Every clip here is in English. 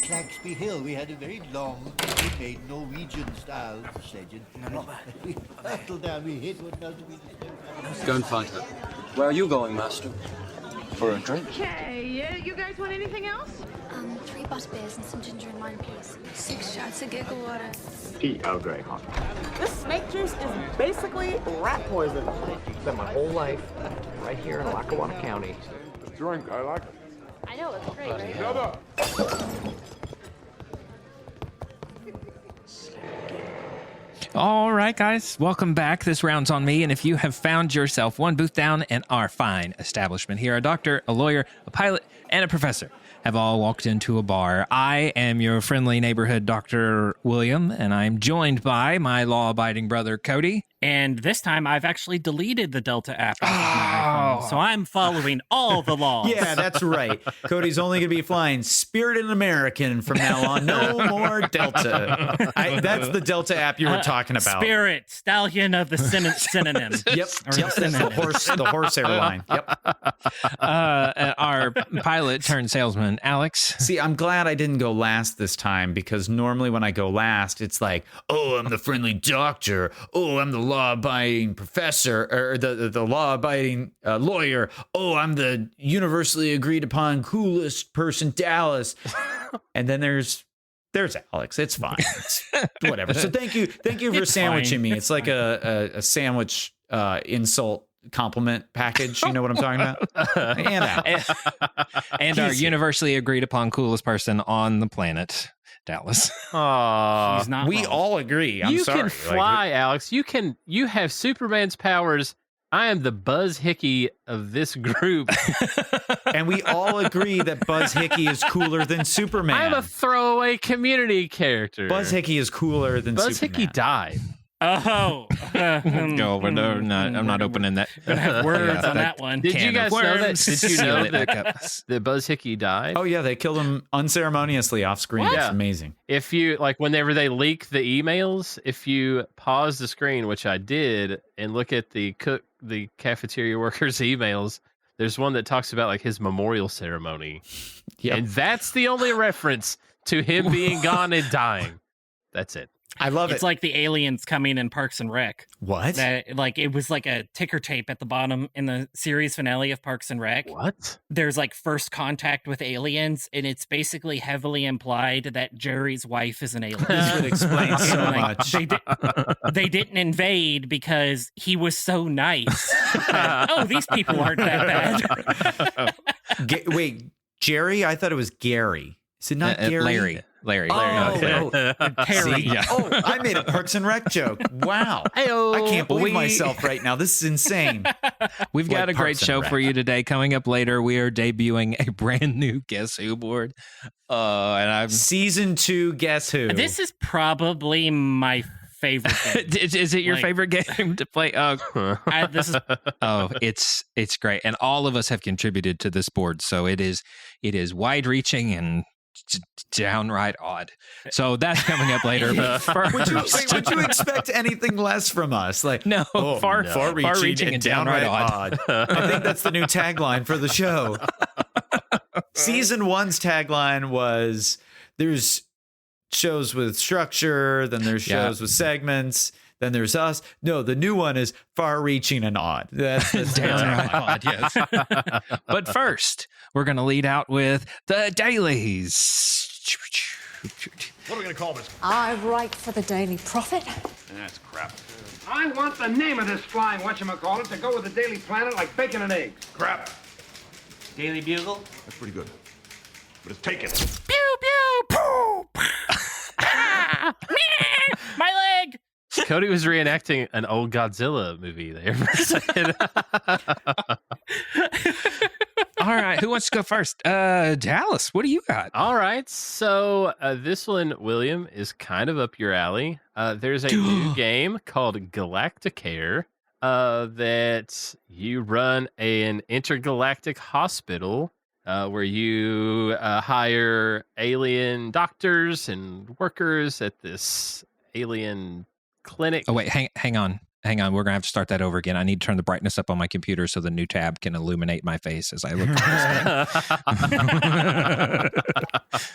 Claxby Hill. We had a very long, homemade Norwegian-style sledge. We hurtled down, we hit what else we did. Gunfighter. Where are you going, Master? For a drink? Okay, you guys want anything else? 3 butterbeers and some ginger and lime, please. 6 shots of giggle water. Tea Earl Grey hot. This snake juice is basically rat poison. Spent my whole life right here in Lackawanna County. Drink, I like it. I know, it's great, right? Shut up! All right, guys, welcome back. This round's on me, and if you have found yourself one booth down in our fine establishment here, a doctor, a lawyer, a pilot, and a professor have all walked into a bar. I am your friendly neighborhood Dr. William, and I'm joined by my law-abiding brother, Cody. And this time, I've actually deleted the Delta app off of my iPhone, so I'm following all the laws. Yeah, that's right. Cody's only going to be flying Spirit and American from now on. No more Delta. That's the Delta app you were talking about. Spirit, stallion of the synonym. Yep. The horse airline. Yep. Our pilot turned salesman, Alex. See, I'm glad I didn't go last this time, because normally when I go last, it's like, oh, I'm the friendly doctor. Oh, I'm the law-abiding professor, or the law-abiding lawyer. Oh, I'm the universally agreed upon coolest person, Dallas. And then there's Alex. It's fine. It's whatever. So thank you for sandwiching me. It's like a sandwich insult compliment package. You know what I'm talking about? And our universally agreed upon coolest person on the planet, Dallas. Oh, we wrong. all agree. I'm you sorry. can fly, Alex. You have Superman's powers. I am the Buzz Hickey of this group. And we all agree that Buzz Hickey is cooler than Superman. I'm a throwaway community character. Buzz Hickey is cooler than Buzz Superman. Hickey died. Oh. No, but no, I'm not opening that. Gonna have words on that one. Did you guys know that? Did you know that that Buzz Hickey died? Oh, yeah, they killed him unceremoniously off screen. It's amazing. If you, whenever they leak the emails, if you pause the screen, which I did, and look at the cafeteria workers' emails, there's one that talks about, his memorial ceremony. Yep. And that's the only reference to him being gone and dying. That's it. I love It's like the aliens coming in Parks and Rec. What? That, it was like a ticker tape at the bottom in the series finale of Parks and Rec. What? There's first contact with aliens, and it's basically heavily implied that Jerry's wife is an alien. This would explain so much. They didn't invade because he was so nice. These people aren't that bad. Wait, Jerry? I thought it was Gary. Is it not Gary? Larry. Terry. Yeah. Oh, I made a Parks and Rec joke. Wow. Hey-o. I can't believe myself right now. This is insane. We've got a great show for you today. Coming up later, we are debuting a brand new Guess Who board. And I'm Season 2 Guess Who. This is probably my favorite game. Is it your favorite game to play? It's great, and all of us have contributed to this board, so it is wide-reaching and downright odd. So that's coming up later. But first, would you expect anything less from us? far-reaching and downright odd. I think that's the new tagline for the show. Season 1's tagline was, there's shows with structure, then there's shows with segments, then there's us. No, the new one is far-reaching and odd. That's downright odd, yes. But first, we're going to lead out with the dailies. What are we going to call this? I write for the Daily Prophet. That's crap. I want the name of this flying whatchamacallit to go with the Daily Planet like bacon and eggs. Crap. Daily Bugle? That's pretty good. But it's taken. Pew, pew, poo. My leg. Cody was reenacting an old Godzilla movie there for a second. All right, who wants to go first? Dallas, what do you got? All right, so this one, William, is kind of up your alley. There's a new game called Galacticare that you run an intergalactic hospital where you hire alien doctors and workers at this alien clinic. Oh, wait, hang on. We're going to have to start that over again. I need to turn the brightness up on my computer so the new tab can illuminate my face as I look at this.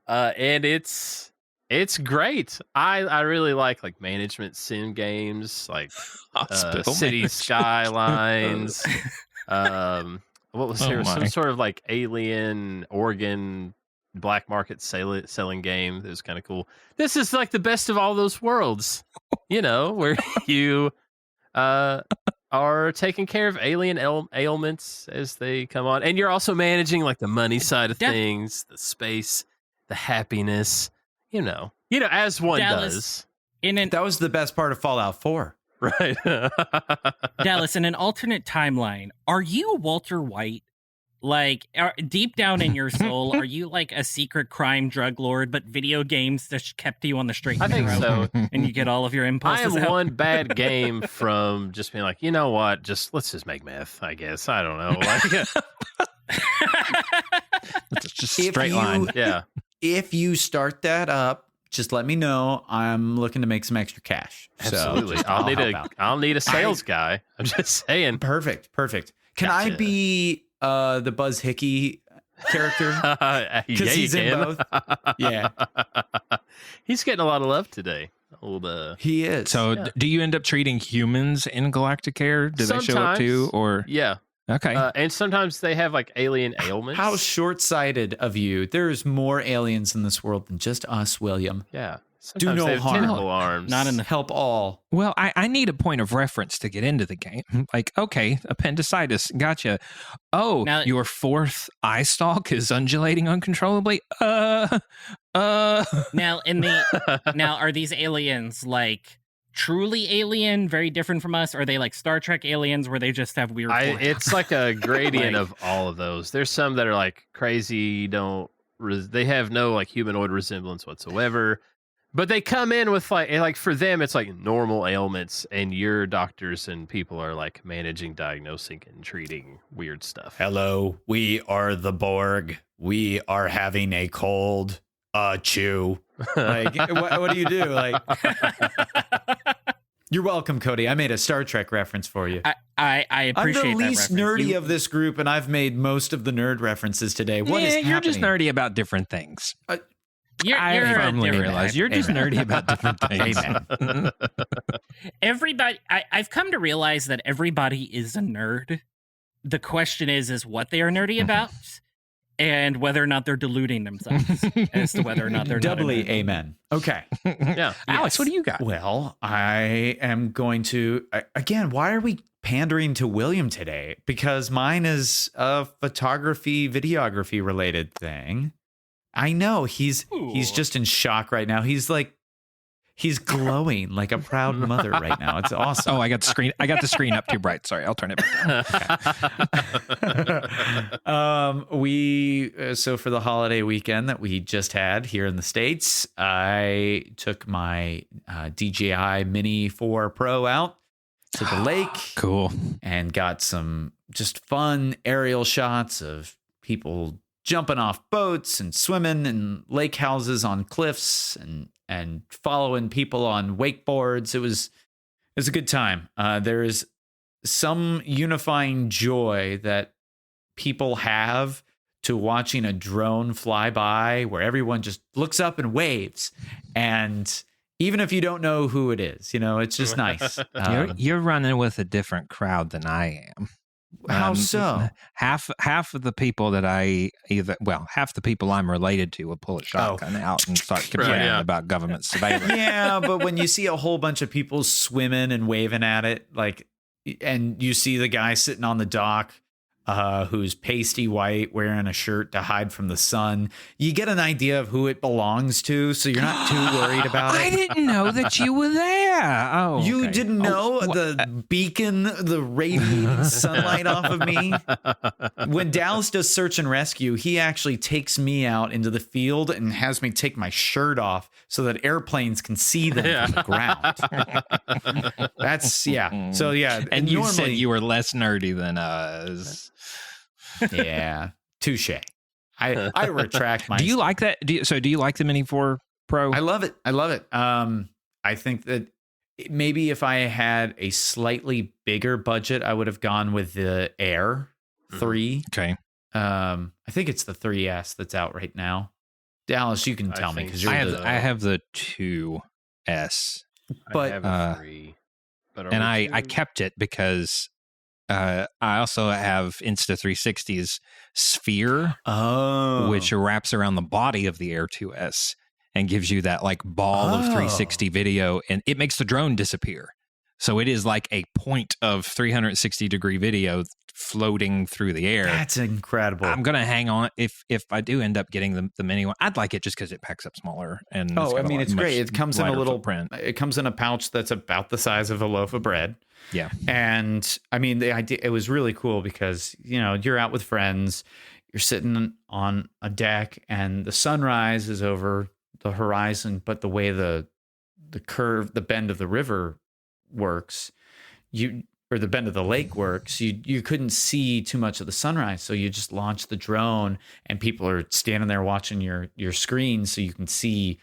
And it's great. I really like management sim games, like City Skylines. What was there? Some sort of like alien Oregon black market selling game that was kind of cool. This is like the best of all those worlds, where you are taking care of alien ailments as they come on, and you're also managing like the money side of things, the space, the happiness, as one does. That was the best part of Fallout 4. Right. Dallas, in an alternate timeline, are you Walter White? Like, deep down in your soul, are you like a secret crime drug lord, but video games just kept you on the straight and I think narrow, so. and you get all of your I impulses am out? one bad game from just being like, you know what? Let's just make meth, I guess. I don't know. It's just straight line. Yeah. If you start that up, just let me know. I'm looking to make some extra cash. Absolutely. So I'll need a sales guy. I'm just saying. Perfect. Can I Gotcha. be the Buzz Hickey character? Because he's in both. Yeah. He's getting a lot of love today. He is. So do you end up treating humans in Galactic Care? Do they show up too? Or yeah. Okay. And sometimes they have like alien ailments. How short-sighted of you. There's more aliens in this world than just us, William. Yeah. Do Sometimes no they have harm. tentacle arms. Not in the Help all. Well, I need a point of reference to get into the game. Like, okay, appendicitis, gotcha. Oh, Now- your fourth eye stalk is undulating uncontrollably. Now, now, are these aliens like truly alien, very different from us? Or are they like Star Trek aliens where they just have weird? It's like a gradient of all of those. There's some that are like crazy, they have no like humanoid resemblance whatsoever. But they come in with like for them, it's like normal ailments, and your doctors and people are like managing, diagnosing, and treating weird stuff. Hello, we are the Borg. We are having a cold. Chew. Like, what do you do? Like, you're welcome, Cody. I made a Star Trek reference for you. I appreciate I'm the that least reference. nerdy of this group, and I've made most of the nerd references today. What is happening? You're just nerdy about different things. You're I a firmly different realize type. you're just nerdy about different things. Amen. Everybody, I've come to realize that everybody is a nerd. The question is what they are nerdy about, and whether or not they're deluding themselves as to whether or not they're Doubly not a nerd. amen. Okay. Yeah. Alex, what do you got? Well, I am going to again. Why are we pandering to William today? Because mine is a photography, videography related thing. I know he's just in shock right now. He's glowing like a proud mother right now. It's awesome. Oh, I got the screen up too bright. Sorry, I'll turn it back down. So for the holiday weekend that we just had here in the States, I took my DJI Mini 4 Pro out to the lake. Cool. And got some just fun aerial shots of people jumping off boats and swimming in lake houses on cliffs and following people on wakeboards. It was a good time. There is some unifying joy that people have to watching a drone fly by where everyone just looks up and waves. And even if you don't know who it is, it's just nice. You're running with a different crowd than I am. How so? Half of the people that half the people I'm related to will pull a shotgun out and start complaining about government surveillance. Yeah, but when you see a whole bunch of people swimming and waving at it, and you see the guy sitting on the dock who's pasty white, wearing a shirt to hide from the sun, you get an idea of who it belongs to, so you're not too worried about it. I didn't know that you were there. Oh, You okay. didn't know the beacon, the radiating sunlight off of me? When Dallas does search and rescue, he actually takes me out into the field and has me take my shirt off so that airplanes can see them from the ground. That's, yeah. So, yeah. And you said you were less nerdy than us. Yeah. Touche. I retract my. Do you like that? Do you like the Mini 4 Pro? I love it. I think that maybe if I had a slightly bigger budget, I would have gone with the Air 3. Okay. I think it's the 3S that's out right now. Dallas, you can tell me because you're I have the 2S, but I have a 3. But and I kept it because I also have Insta360's Sphere, which wraps around the body of the Air 2S and gives you that like ball of 360 video, and it makes the drone disappear. So it is like a point of 360-degree video floating through the air. That's incredible. I'm gonna hang on if I do end up getting the mini one. I'd like it just because it packs up smaller. And it's great. It comes in a little footprint. It comes in a pouch that's about the size of a loaf of bread. Yeah, and I mean the idea. It was really cool because you're out with friends, you're sitting on a deck, and the sunrise is over the horizon, but the way the bend of the river works, or the bend of the lake works, you couldn't see too much of the sunrise, so you just launch the drone and people are standing there watching your screen so you can see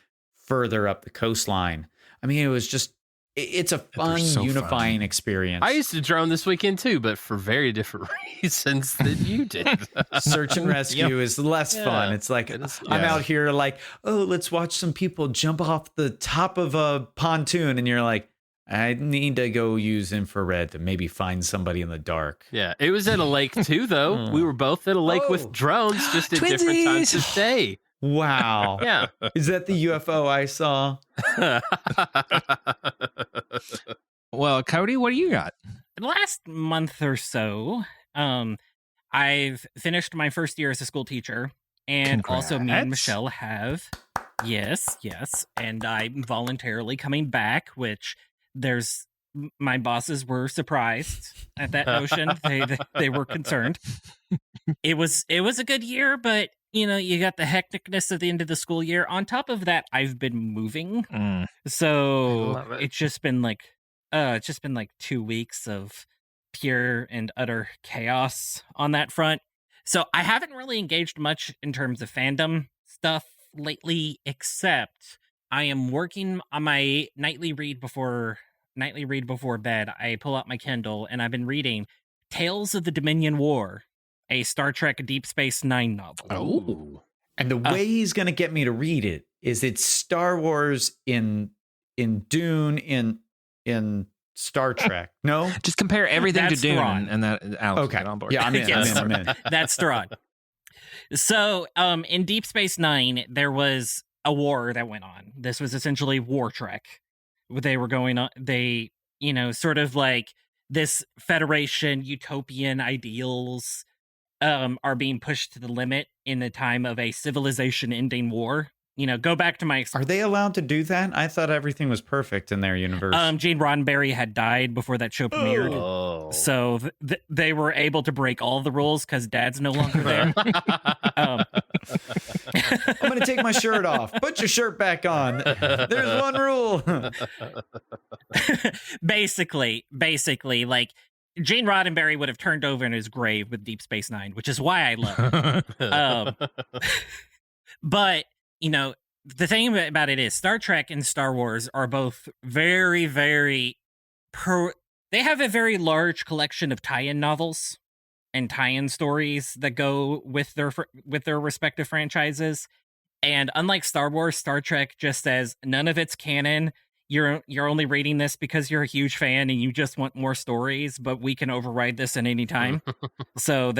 further up the coastline. I mean, it was just it's a fun, unifying experience. I used to drone this weekend too, but for very different reasons than you did. Search and rescue is less fun. It's like I'm out here like, oh, let's watch some people jump off the top of a pontoon, and you're like, I need to go use infrared to maybe find somebody in the dark. Yeah, it was at a lake too, though. We were both at a lake with drones, just at different times of day. Wow. Yeah. Is that the UFO I saw? Well, Cody, what do you got? The last month or so, I've finished my first year as a school teacher, and also me and Michelle have. Yes, and I'm voluntarily coming back, which my bosses were surprised at that notion. They were concerned. It was a good year, but you got the hecticness at the end of the school year. On top of that, I've been moving, so it's just been like 2 weeks of pure and utter chaos on that front. So I haven't really engaged much in terms of fandom stuff lately, except I am working on my nightly read before bed. I pull out my Kindle and I've been reading Tales of the Dominion War, a Star Trek Deep Space Nine novel. Oh. And the way he's going to get me to read it is it's Star Wars in Dune in Star Trek. No? Just compare everything to Dune and that Alex okay. Get on board. Yeah, I'm in. That's Thrawn. So, in Deep Space Nine, there was a war that went on. This was essentially War Trek. They were going on, sort of like this Federation utopian ideals are being pushed to the limit in the time of a civilization-ending war. Go back to my... Are they allowed to do that? I thought everything was perfect in their universe. Gene Roddenberry had died before that show premiered. Oh. So they were able to break all the rules because Dad's no longer there. I'm going to take my shirt off. Put your shirt back on. There's one rule. Basically, like, Gene Roddenberry would have turned over in his grave with Deep Space Nine, which is why I love it. But, the thing about it is Star Trek and Star Wars are both very, very they have a very large collection of tie-in novels and tie-in stories that go with their respective franchises. And unlike Star Wars, Star Trek just says none of it's canon. You're only reading this because you're a huge fan and you just want more stories, but we can override this at any time. So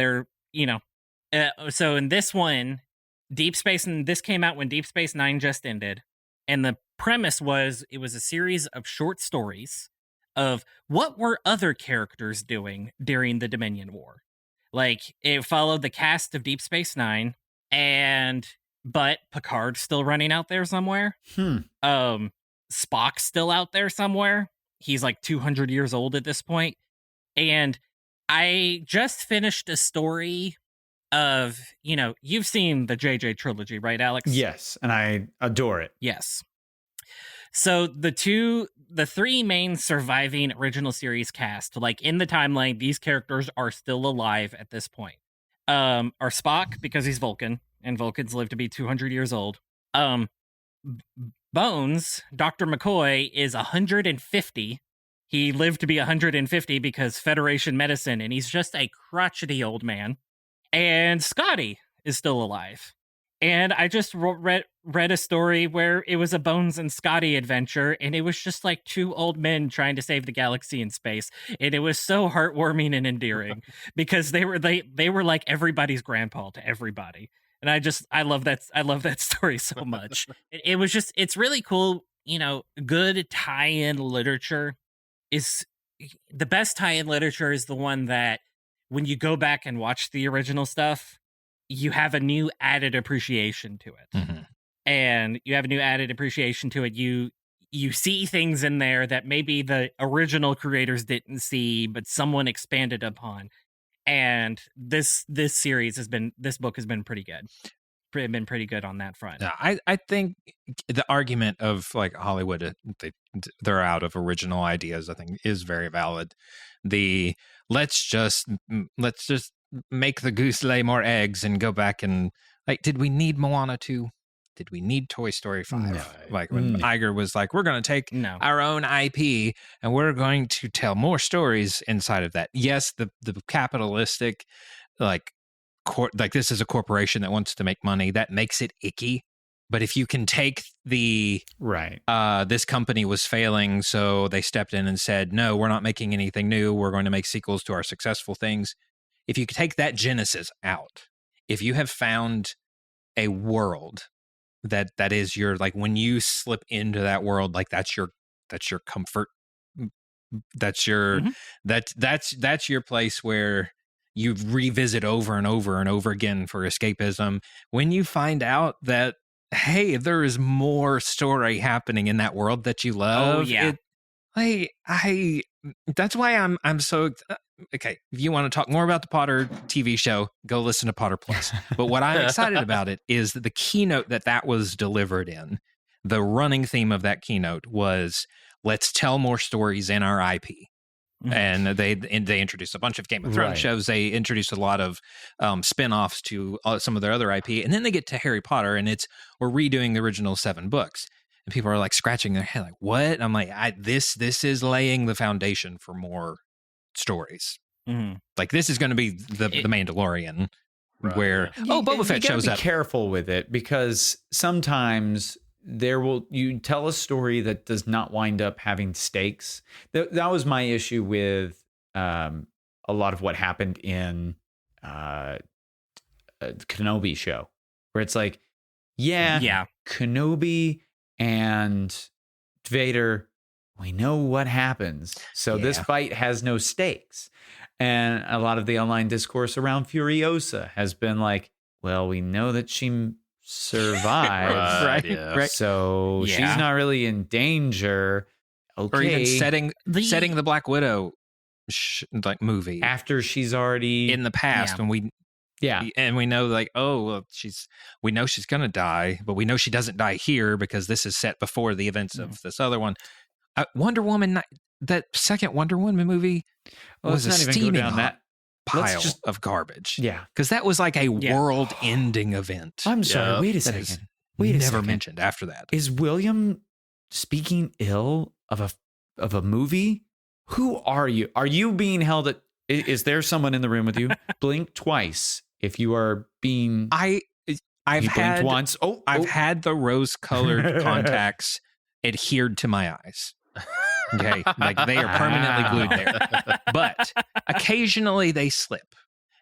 so in this one, this came out when Deep Space Nine just ended. And the premise was it was a series of short stories of what were other characters doing during the Dominion War. Like, it followed the cast of Deep Space Nine, but Picard's still running out there somewhere. Spock's still out there somewhere. He's like 200 years old at this point. And I just finished a story of, you've seen the JJ trilogy, right, Alex? Yes, and I adore it. Yes. So the three main surviving original series cast, like in the timeline, these characters are still alive at this point. Are Spock, because he's Vulcan, and Vulcans live to be 200 years old. Bones, Dr. McCoy, is 150. He lived to be 150 because Federation medicine, and he's just a crotchety old man. And Scotty is still alive. And I just read a story where it was a Bones and Scotty adventure, and it was just like two old men trying to save the galaxy in space, and it was so heartwarming and endearing because they were like everybody's grandpa to everybody, and I love that story so much. It was just, it's really cool. You know, good tie-in literature is the best. Tie-in literature is the one that when you go back and watch the original stuff, you have a new added appreciation to it. Mm-hmm. And you have a new added appreciation to it. You see things in there that maybe the original creators didn't see, but someone expanded upon. And this book has been pretty good. Been pretty good on that front. Yeah, I think the argument of like Hollywood, they're out of original ideas, I think is very valid. The let's just make the goose lay more eggs and go back and like, did we need Moana 2? Did we need Toy Story 5? No. Like when Iger was like, we're going to take our own IP and we're going to tell more stories inside of that. Yes, the capitalistic, like this is a corporation that wants to make money. That makes it icky. But if you can take the this company was failing, so they stepped in and said, no, we're not making anything new. We're going to make sequels to our successful things. If you take that genesis out, if you have found a world that is your, like, when you slip into that world, like that's your comfort, that's your that's your place where you revisit over and over and over again for escapism. When you find out that, hey, there is more story happening in that world that you love, that's why I'm so okay. If you want to talk more about the Potter TV show, go listen to Potter Plus. But what I'm excited about it is that the keynote that was delivered in, the running theme of that keynote was, let's tell more stories in our IP. And they introduced a bunch of Game of Thrones shows. They introduced a lot of spin-offs to some of their other IP. And then they get to Harry Potter, and we're redoing the original 7 books. And people are like scratching their head, like, what? And I'm like, this is laying the foundation for more stories. Mm-hmm. Like, this is going to be the Mandalorian, where Boba Fett shows up. Be careful with it, because sometimes you tell a story that does not wind up having stakes. That was my issue with a lot of what happened in Kenobi show, where it's like, Kenobi and Vader, we know what happens. So this fight has no stakes. And a lot of the online discourse around Furiosa has been like, well, we know that she survived, right? So she's not really in danger. Okay. Or even setting the Black Widow movie after she's already in the past, when we know, like, oh, well, we know she's gonna die, but we know she doesn't die here because this is set before the events of this other one. Wonder Woman, that second Wonder Woman movie was a steaming pile of garbage. Yeah, because that was like a world-ending event. I'm sorry. Wait a second. Never mentioned after that. Is William speaking ill of a movie? Who are you? Are you being held at? Is there someone in the room with you? Blink twice if you are being. I've had once. I've had the rose-colored contacts adhered to my eyes. Okay, like they are permanently glued there. But occasionally they slip,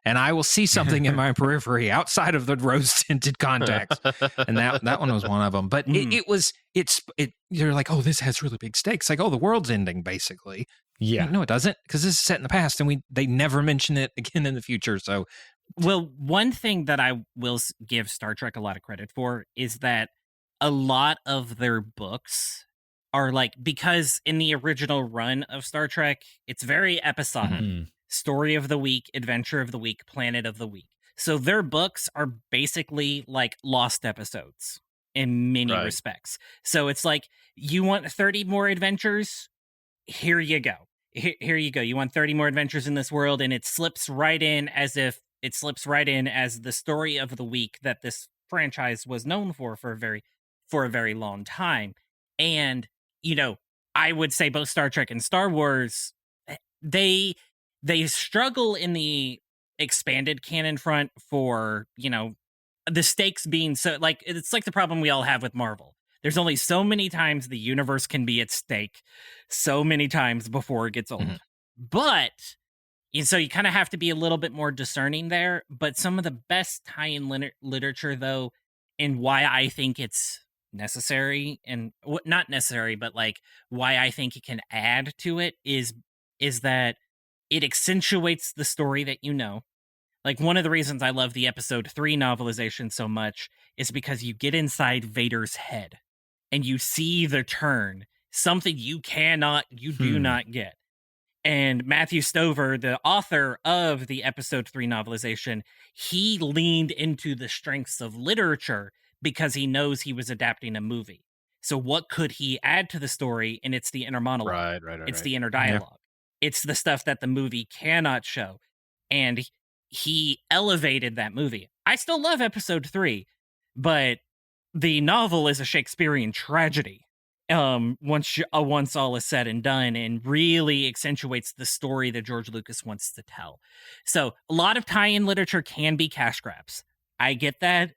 and I will see something in my periphery outside of the rose-tinted contacts, and that one was one of them. But you're like, oh, this has really big stakes. Like, oh, the world's ending, basically. Yeah. No, it doesn't, because this is set in the past, and they never mention it again in the future. So, well, one thing that I will give Star Trek a lot of credit for is that a lot of their books are like, because in the original run of Star Trek, it's very episodic. Mm-hmm. Story of the week, adventure of the week, planet of the week. So their books are basically like lost episodes in many respects. So it's like, you want 30 more adventures? Here you go. Here you go. You want 30 more adventures in this world, and it slips right in as the story of the week that this franchise was known for a very long time. And, you know, I would say both Star Trek and Star Wars, they struggle in the expanded canon front for, you know, the stakes being so, like, it's like the problem we all have with Marvel. There's only so many times the universe can be at stake, so many times before it gets old. Mm-hmm. But, and so you kind of have to be a little bit more discerning there. But some of the best tie-in literature, though, and why I think it's necessary, and not necessary, but like why I think it can add to it is that it accentuates the story that you know. Like, one of the reasons I love the episode 3 novelization so much is because you get inside Vader's head and you see the turn, something you do not get. And Matthew Stover, the author of the episode 3 novelization, he leaned into the strengths of literature because he knows he was adapting a movie. So what could he add to the story? And it's the inner monologue. Right. It's the inner dialogue. It's the stuff that the movie cannot show. And he elevated that movie. I still love episode 3, but the novel is a Shakespearean tragedy. Once all is said and done, and really accentuates the story that George Lucas wants to tell. So a lot of tie-in literature can be cash grabs. I get that,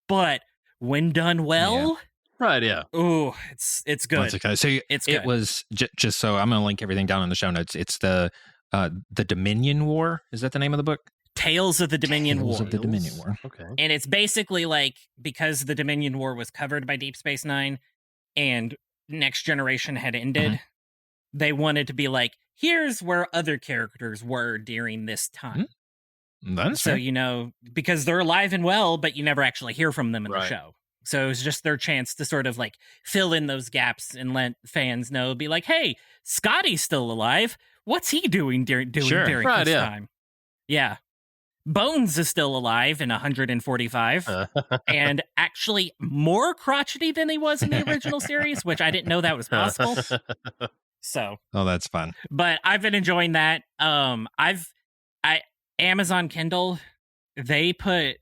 but when done well, right, yeah. Oh, it's good. That's okay. So it was just so I'm going to link everything down in the show notes. It's the Dominion War. Is that the name of the book? Tales of the Dominion War. Tales of the Dominion War. Okay. And it's basically like, because the Dominion War was covered by Deep Space Nine and Next Generation had ended, they wanted to be like, here's where other characters were during this time. That's so, fair. you know, because they're alive and well, but you never actually hear from them in the show. So it was just their chance to sort of like fill in those gaps and let fans know, be like, hey, Scotty's still alive. What's he doing during this time? Yeah. Bones is still alive in 145 and actually more crotchety than he was in the original series, which I didn't know that was possible. So, that's fun. But I've been enjoying that. Amazon Kindle, they put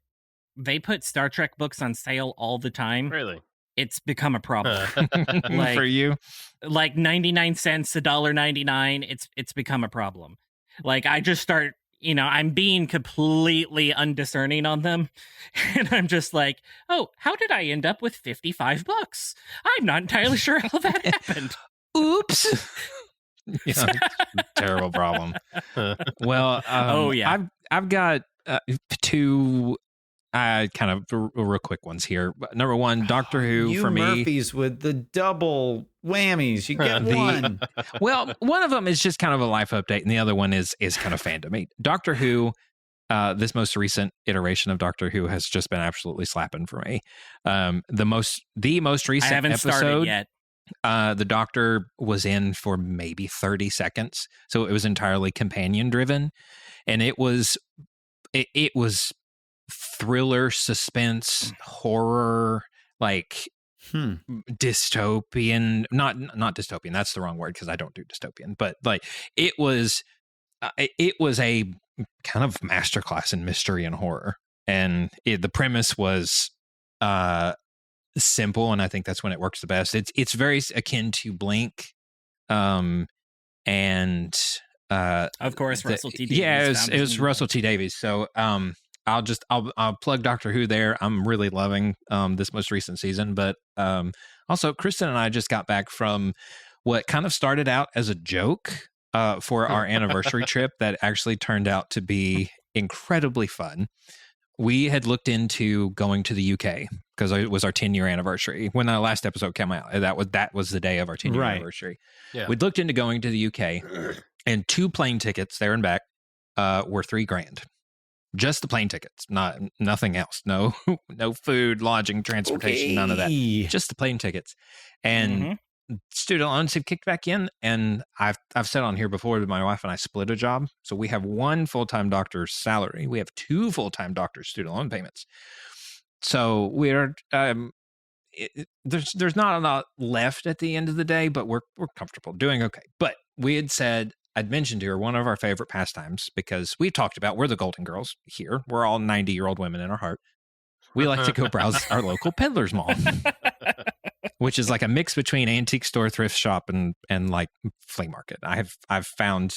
Star Trek books on sale all the time. Really? It's become a problem. For you? Like 99 cents, $1.99, it's become a problem. Like, I just start, you know, I'm being completely undiscerning on them. And I'm just like, oh, how did I end up with $55? I'm not entirely sure how that happened. Oops. Terrible problem. Well, I've got two kind of real quick ones here. Number one, Doctor Who for me. Murphys with the double whammies. You get one. Well, one of them is just kind of a life update, and the other one is kind of fandom. Doctor Who, this most recent iteration of Doctor Who has just been absolutely slapping for me. The most recent I haven't episode started yet. The Doctor was in for maybe 30 seconds, so it was entirely companion driven, and it was thriller, suspense, horror, like dystopian. Not dystopian. That's the wrong word because I don't do dystopian. But like it was a kind of masterclass in mystery and horror, and the premise was simple, and I think that's when it works the best. It's very akin to Blink, and of course Russell T Davies. Yeah, it was Russell T Davies. So I'll plug Doctor Who there. I'm really loving this most recent season, but also Kristen and I just got back from what kind of started out as a joke for our anniversary trip that actually turned out to be incredibly fun. We had looked into going to the UK because it was our 10-year anniversary. When the last episode came out, that was the day of our 10-year anniversary. Yeah. We'd looked into going to the UK, and 2 plane tickets there and back were $3,000. Just the plane tickets, nothing else. No food, lodging, transportation, none of that. Just the plane tickets. And student loans have kicked back in, and I've said on here before that my wife and I split a job, so we have 1 full-time doctor's salary. We have 2 full-time doctor's student loan payments. So we're there's not a lot left at the end of the day, but we're comfortable, doing okay. But we had said, I'd mentioned to her one of our favorite pastimes, because we talked about we're the Golden Girls here. We're all 90-year-old women in our heart. We like to go browse our local peddler's mall, which is like a mix between antique store, thrift shop, and like flea market. I've found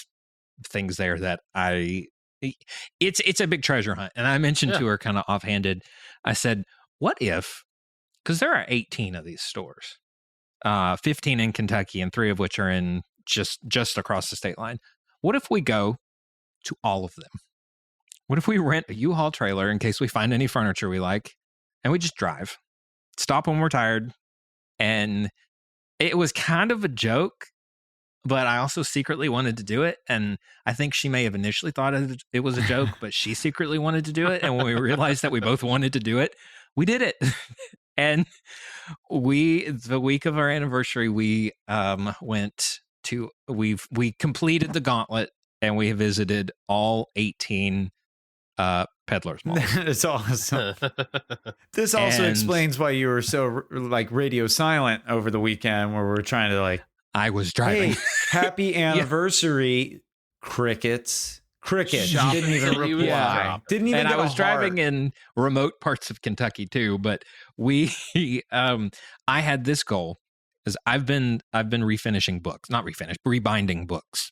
things there that it's a big treasure hunt. And I mentioned to her kind of offhanded, I said, what if, because there are 18 of these stores, 15 in Kentucky and 3 of which are in just across the state line. What if we go to all of them? What if we rent a U-Haul trailer in case we find any furniture we like, and we just drive, stop when we're tired? And it was kind of a joke, but I also secretly wanted to do it. And I think she may have initially thought it was a joke, but she secretly wanted to do it. And when we realized that we both wanted to do it, we did it. And the week of our anniversary, we completed the gauntlet, and we visited all 18 Peddler's Mall. It's awesome. This also explains why you were so like radio silent over the weekend, where we're trying to like. I was driving. Hey, happy anniversary, crickets. Cricket didn't even reply. Didn't even. And I was driving in remote parts of Kentucky too. But I had this goal, because I've been rebinding books,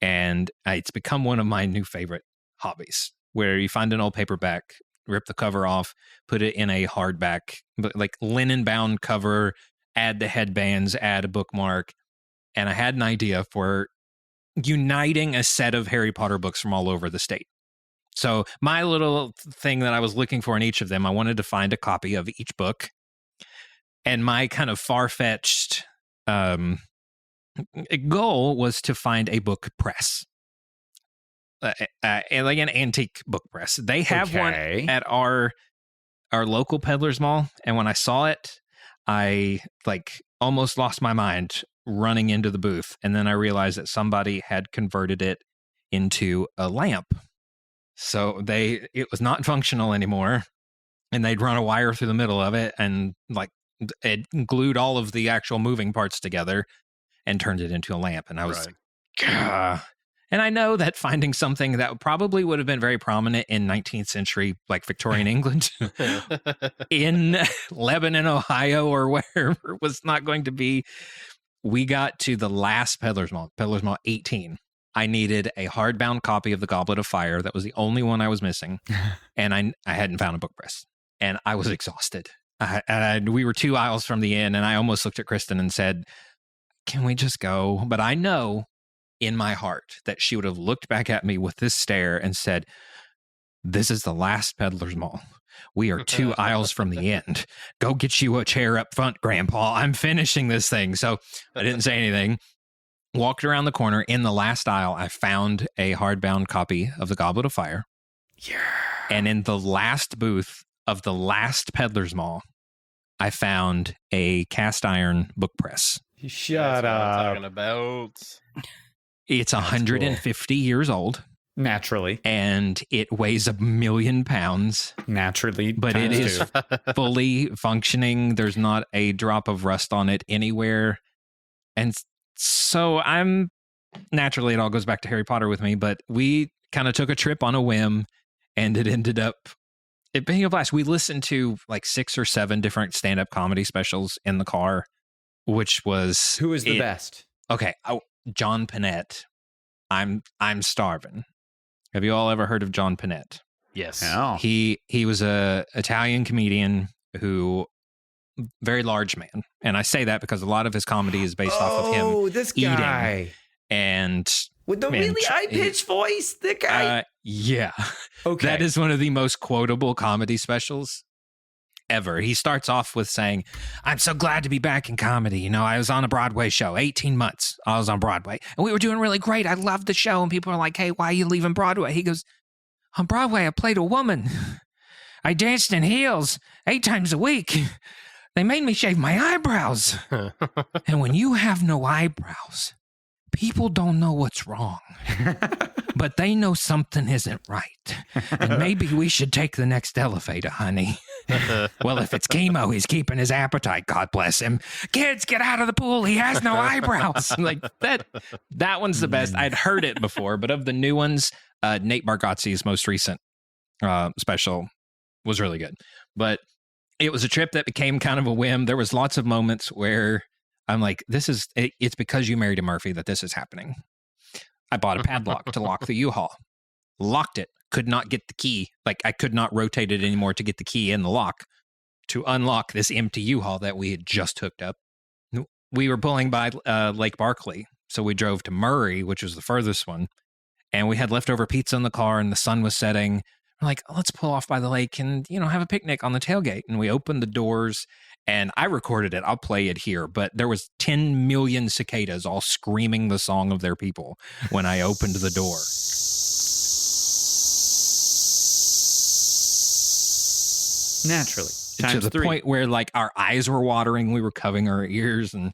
and it's become one of my new favorite hobbies. Where you find an old paperback, rip the cover off, put it in a hardback, like linen bound cover, add the headbands, add a bookmark. And I had an idea for uniting a set of Harry Potter books from all over the state. So my little thing that I was looking for in each of them, I wanted to find a copy of each book. And my kind of far-fetched goal was to find a book press. Like an antique book press. They have one at our local Peddler's Mall, and when I saw it, I almost lost my mind running into the booth, and then I realized that somebody had converted it into a lamp. So it was not functional anymore, and they'd run a wire through the middle of it, and it glued all of the actual moving parts together and turned it into a lamp. And I was Gah. And I know that finding something that probably would have been very prominent in 19th century, Victorian England, in Lebanon, Ohio, or wherever, was not going to be. We got to the last Peddler's Mall 18. I needed a hardbound copy of The Goblet of Fire. That was the only one I was missing. And I hadn't found a book press. And I was exhausted. We were 2 aisles from the inn, and I almost looked at Kristen and said, can we just go? But I know in my heart that she would have looked back at me with this stare and said, this is the last Peddler's Mall. We are 2 aisles from the end. Go get you a chair up front, Grandpa. I'm finishing this thing. So I didn't say anything. Walked around the corner. In the last aisle, I found a hardbound copy of The Goblet of Fire. Yeah. And in the last booth of the last Peddler's Mall, I found a cast iron book press. Shut up. What I'm talking about. It's 150 years old. Naturally. And it weighs 1 million pounds. Naturally. But it is fully functioning. There's not a drop of rust on it anywhere. And so naturally, it all goes back to Harry Potter with me, but we kind of took a trip on a whim, and it ended up being a blast. We listened to 6 or 7 different stand-up comedy specials in the car, which was... Who is the best? Okay. John Panette. I'm starving. Have you all ever heard of John Panette? Yes. No. He was a Italian comedian who, very large man. And I say that because a lot of his comedy is based off of him. Oh, this guy. Eating. And with the really high-pitched voice, the guy. Yeah. Okay. That is one of the most quotable comedy specials ever. He starts off with saying, I'm so glad to be back in comedy. I was on a Broadway show, 18 months I was on Broadway, and we were doing really great. I loved the show. And people are like, hey, why are you leaving Broadway? He goes, on Broadway, I played a woman. I danced in heels 8 times a week. They made me shave my eyebrows. And when you have no eyebrows, people don't know what's wrong. But they know something isn't right. And maybe we should take the next elevator, honey. Well, if it's chemo, he's keeping his appetite. God bless him. Kids, get out of the pool. He has no eyebrows. That one's the best. I'd heard it before, but of the new ones, Nate Bargatze's most recent special was really good. But it was a trip that became kind of a whim. There was lots of moments where I'm like, it's because you married a Murphy that this is happening. I bought a padlock to lock the U-Haul. locked it, could not get the key. Like, I could not rotate it anymore to get the key in the lock to unlock this empty U-Haul that we had just hooked up. We were pulling by Lake Barkley, so we drove to Murray, which was the furthest one, and we had leftover pizza in the car, and the sun was setting. We're like, let's pull off by the lake and, have a picnic on the tailgate. And we opened the doors, and I recorded it. I'll play it here, but there was 10 million cicadas all screaming the song of their people when I opened the door. Naturally. To the point where, like, our eyes were watering. We were covering our ears and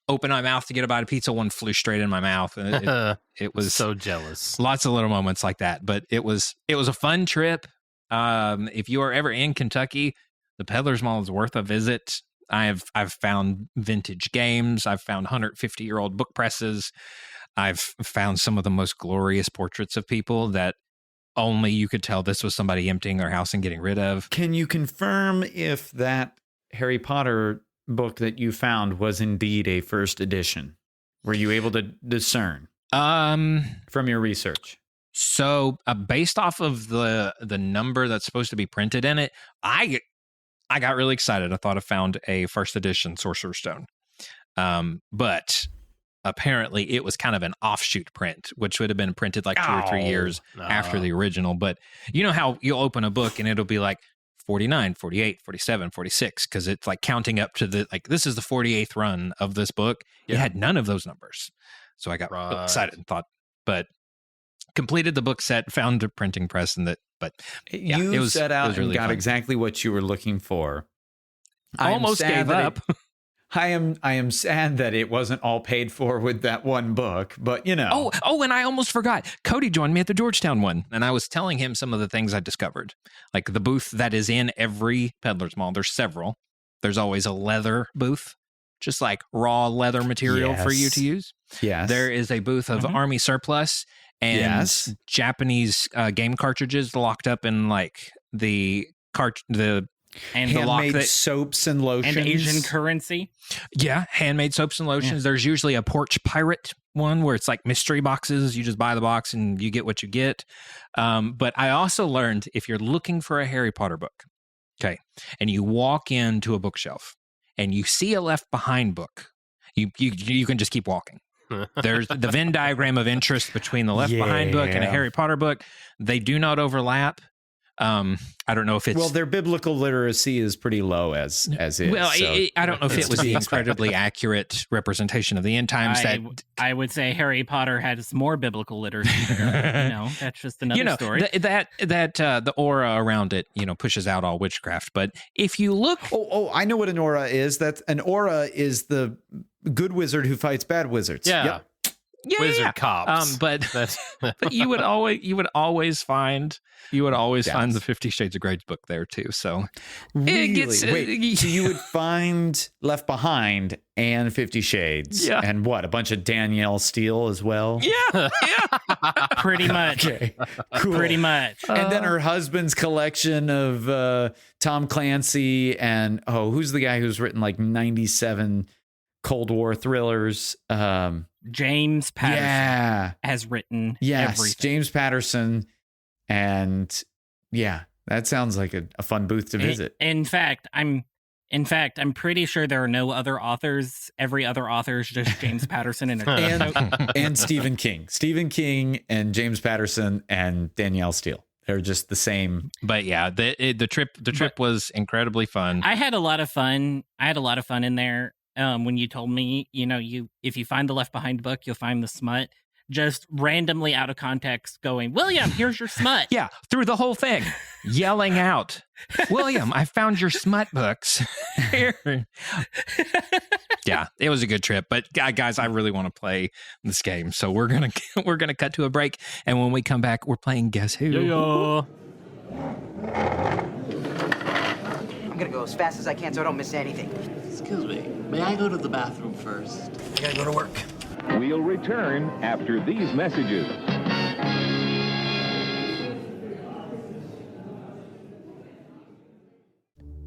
opened my mouth to get a bite of pizza. One flew straight in my mouth. And it was so jealous. Lots of little moments like that. But it was a fun trip. If you are ever in Kentucky, the Peddler's Mall is worth a visit. I've found vintage games. I've found 150-year-old book presses. I've found some of the most glorious portraits of people that only you could tell this was somebody emptying their house and getting rid of. Can you confirm if that Harry Potter book that you found was indeed a first edition? Were you able to discern from your research? So based off of the number that's supposed to be printed in it, I got really excited. I thought I found a first edition Sorcerer's Stone. But apparently it was kind of an offshoot print, which would have been printed like 2 or 3 years after the original. But you know how you'll open a book and it'll be like 49, 48, 47, 46, because it's like counting up to this is the 48th run of this book. It had none of those numbers. So I got excited and thought, but completed the book set, found a printing press, and you set out and really got fun. Exactly what you were looking for. Almost gave up. I am sad that it wasn't all paid for with that one book, but Oh, and I almost forgot. Cody joined me at the Georgetown one, and I was telling him some of the things I discovered. Like the booth that is in every Peddler's Mall. There's several. There's always a leather booth, just like raw leather material for you to use. Yes. There is a booth of Army surplus and Japanese game cartridges locked up in like the handmade soaps and lotions. And Asian currency. Yeah, handmade soaps and lotions. There's usually a Porch Pirate one where it's like mystery boxes. You just buy the box and you get what you get. But I also learned if you're looking for a Harry Potter book, okay, and you walk into a bookshelf and you see a Left Behind book, you can just keep walking. There's the Venn diagram of interest between the Left Behind book and a Harry Potter book. They do not overlap. I don't know if it's their biblical literacy is pretty low as is. Well, I don't know if it was the incredibly accurate representation of the end times. I would say Harry Potter has more biblical literacy. That's just another story. That the aura around it, pushes out all witchcraft. But if you look, I know what an aura is. That an aura is the good wizard who fights bad wizards. Yeah. Yep. Wizard cops. But you would always find the 50 Shades of Grey book there too. So really? So you would find Left Behind and 50 Shades, and what, a bunch of Danielle Steele as well? Yeah. Pretty much. Okay, cool. Pretty much. And then her husband's collection of Tom Clancy and who's the guy who's written like 97 Cold War thrillers? James Patterson has written everything. James Patterson. And that sounds like a fun booth to visit. In fact, I'm pretty sure there are no other authors. Every other author is just James Patterson and Stephen King. Stephen King and James Patterson and Danielle Steele. They're just the same. But the trip was incredibly fun. I had a lot of fun. In there. When you told me, if you find the Left Behind book, you'll find the smut. Just randomly out of context going, William, here's your smut. Yeah, through the whole thing, yelling out, William, I found your smut books. Yeah, it was a good trip. But guys, I really want to play this game. So we're gonna cut to a break. And when we come back, we're playing Guess Who? Yeah. I'm gonna go as fast as I can so I don't miss anything. Excuse me, may I go to the bathroom first? I gotta go to work. We'll return after these messages.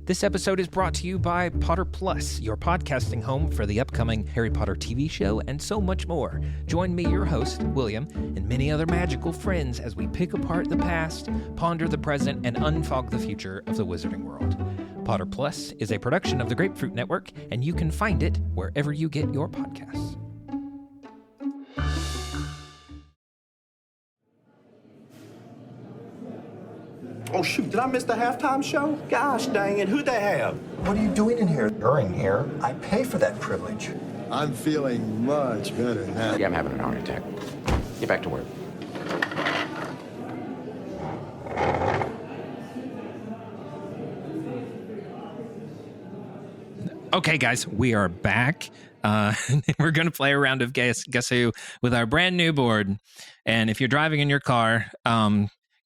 This episode is brought to you by Potter Plus, your podcasting home for the upcoming Harry Potter TV show and so much more. Join me, your host, William, and many other magical friends as we pick apart the past, ponder the present, and unfog the future of the wizarding world. Potter Plus is a production of the Grapefruit Network, and you can find it wherever you get your podcasts. Oh, shoot, did I miss the halftime show? Gosh dang it, who'd they have? What are you doing in here? You're in here. I pay for that privilege. I'm feeling much better now. Yeah, I'm having an heart attack. Get back to work. Okay, guys, we are back. We're going to play a round of Guess Who with our brand new board. And if you're driving in your car,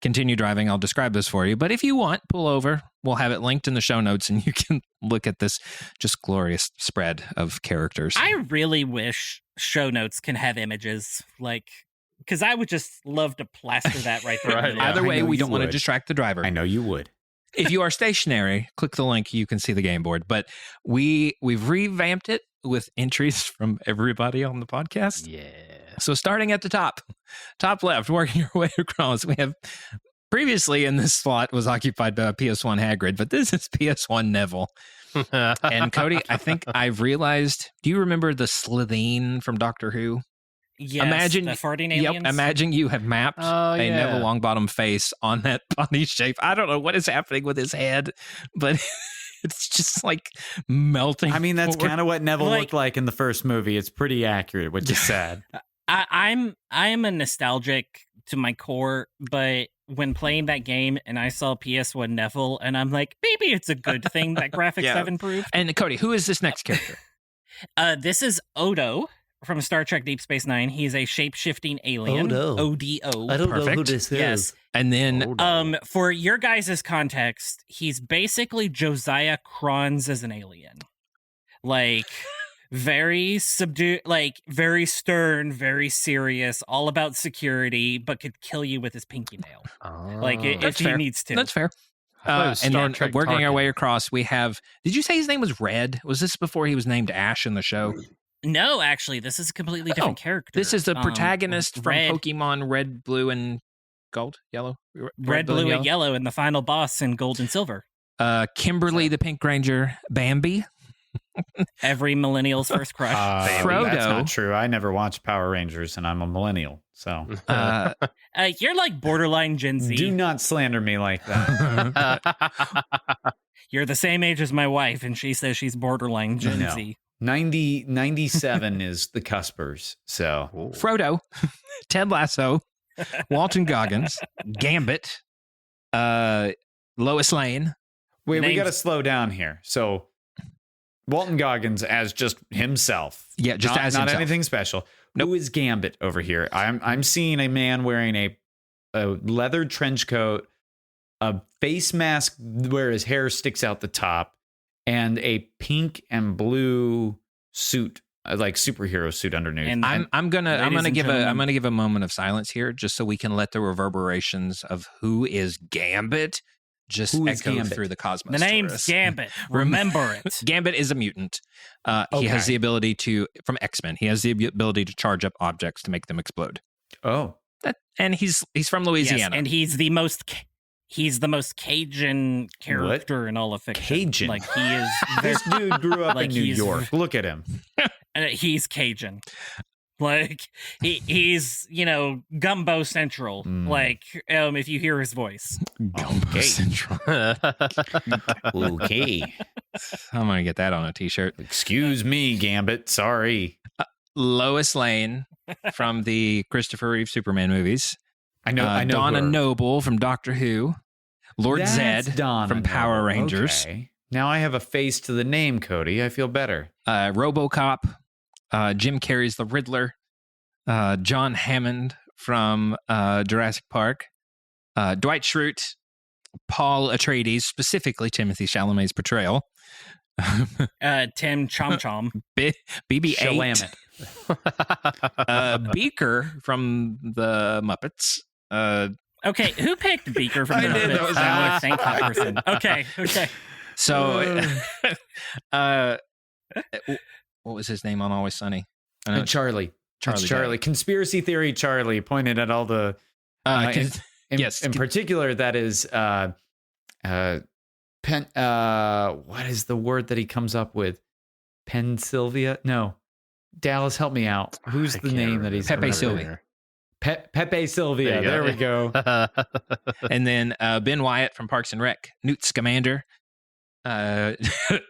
continue driving. I'll describe this for you. But if you want, pull over. We'll have it linked in the show notes, and you can look at this just glorious spread of characters. I really wish show notes can have images, because I would just love to plaster that right there. Right, yeah. Either way, we don't want to distract the driver. I know you would. If you are stationary, click the link. You can see the game board. But we've revamped it with entries from everybody on the podcast. Yeah. So starting at the top left, working your way across, we have previously in this slot was occupied by PS1 Hagrid, but this is PS1 Neville. And Cody, I think I've realized, do you remember the Slitheen from Doctor Who? Yes, the farting aliens. Yep, imagine you have mapped a Neville Longbottom face on that body shape. I don't know what is happening with his head, but it's just like melting. I mean, that's kind of what Neville looked like in the first movie. It's pretty accurate, which is sad. I'm a nostalgic to my core, but when playing that game and I saw PS1 Neville, and I'm like, maybe it's a good thing that graphics have improved. And Cody, who is this next character? This is Odo from Star Trek Deep Space Nine. He's a shape-shifting alien. ODO. I don't know who this is. Yes. And then for your guys' context, he's basically Josiah Krons as an alien. Like, very subdued, like, very stern, very serious, all about security, but could kill you with his pinky nail. If he needs to. That's fair. And then working our way across, we have, did you say his name was Red? Was this before he was named Ash in the show? No, actually, this is a completely different character. This is the protagonist from Pokemon Red, Blue, and Gold? Yellow? Red, Blue, and Yellow, and the final boss in Gold and Silver. Kimberly the Pink Ranger, Bambi. Every millennial's first crush. Frodo. That's not true. I never watched Power Rangers, and I'm a millennial. So you're like borderline Gen Z. Do not slander me like that. You're the same age as my wife, and she says she's borderline Gen Z. 97 is the cuspers. So Frodo, Ted Lasso, Walton Goggins, Gambit, Lois Lane. Wait, we got to slow down here. So Walton Goggins as just himself. Yeah, just not as himself. Not anything special. Nope. Who is Gambit over here? I'm seeing a man wearing a leather trench coat, a face mask where his hair sticks out the top, and a pink and blue suit, like superhero suit underneath. And I'm gonna give a moment of silence here, just so we can let the reverberations of who is Gambit just echo through the cosmos. The name's Gambit. Remember it. Gambit is a mutant. He has the ability to, from X-Men, he has the ability to charge up objects to make them explode. Oh, and he's from Louisiana, yes, and he's the most Cajun character in all of fiction. Cajun, like he is. This dude grew up in New York. Look at him. He's Cajun. Like he's Gumbo Central. Like if you hear his voice, Gumbo Central. Okay, I'm gonna get that on a t-shirt. Excuse me, Gambit. Sorry. Lois Lane from the Christopher Reeve Superman movies. I know. Donna her. Noble from Doctor Who. Lord Zed from Power Rangers. Okay. Now I have a face to the name, Cody. I feel better. RoboCop. Jim Carrey's the Riddler. John Hammond from Jurassic Park. Dwight Schrute. Paul Atreides, specifically Timothy Chalamet's portrayal. Tim Chom Chom. BB-8. Beaker from the Muppets. Okay, who picked Beaker from the Muppets? That was Alex. Thank that person. Okay. So, what was his name on Always Sunny? Charlie. It's Charlie. Day. Conspiracy theory Charlie pointed at all the... yes. In particular, that is... what is the word that he comes up with? Pensylvia? No. Dallas, help me out. Who's the name that he's... Pepe Sylvia. Pepe Sylvia. There we go. And then Ben Wyatt from Parks and Rec. Newt Scamander. Meryl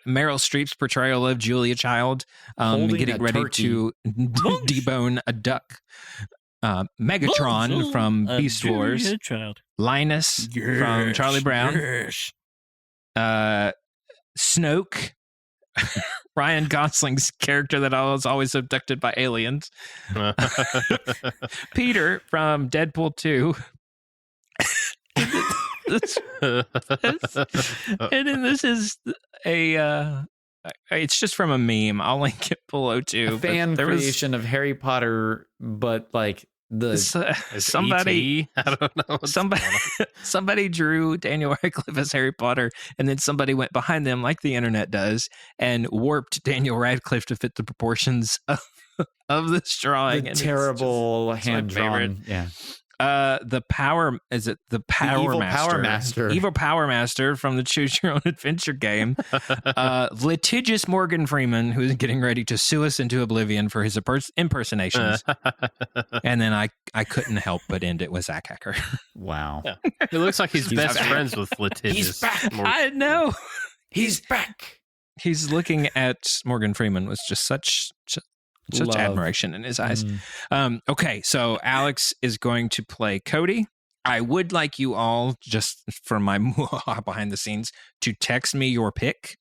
Streep's portrayal of Julia Child. Getting ready to debone a duck. Megatron from Beast Wars. Linus from Charlie Brown. Snoke. Ryan Gosling's character that I was always abducted by aliens. Peter from Deadpool 2. And then this is it's just from a meme. I'll link it below too. A fan creation of Harry Potter, but like somebody, I don't know. Somebody drew Daniel Radcliffe as Harry Potter, and then somebody went behind them, like the internet does, and warped Daniel Radcliffe to fit the proportions of this drawing. The and terrible hand drawn. Yeah. The Power Evil Master? Evil Power Master from the Choose Your Own Adventure game. Litigious Morgan Freeman, who's getting ready to sue us into oblivion for his impersonations. And then I couldn't help but end it with Zach Hacker. Wow. Yeah. It looks like he's best friends with Litigious. He's back. I know. He's back. He's looking at Morgan Freeman with just such Love. admiration in his eyes. Okay, so Alex is going to play Cody. I would like you all, just for my behind the scenes, to text me your pick.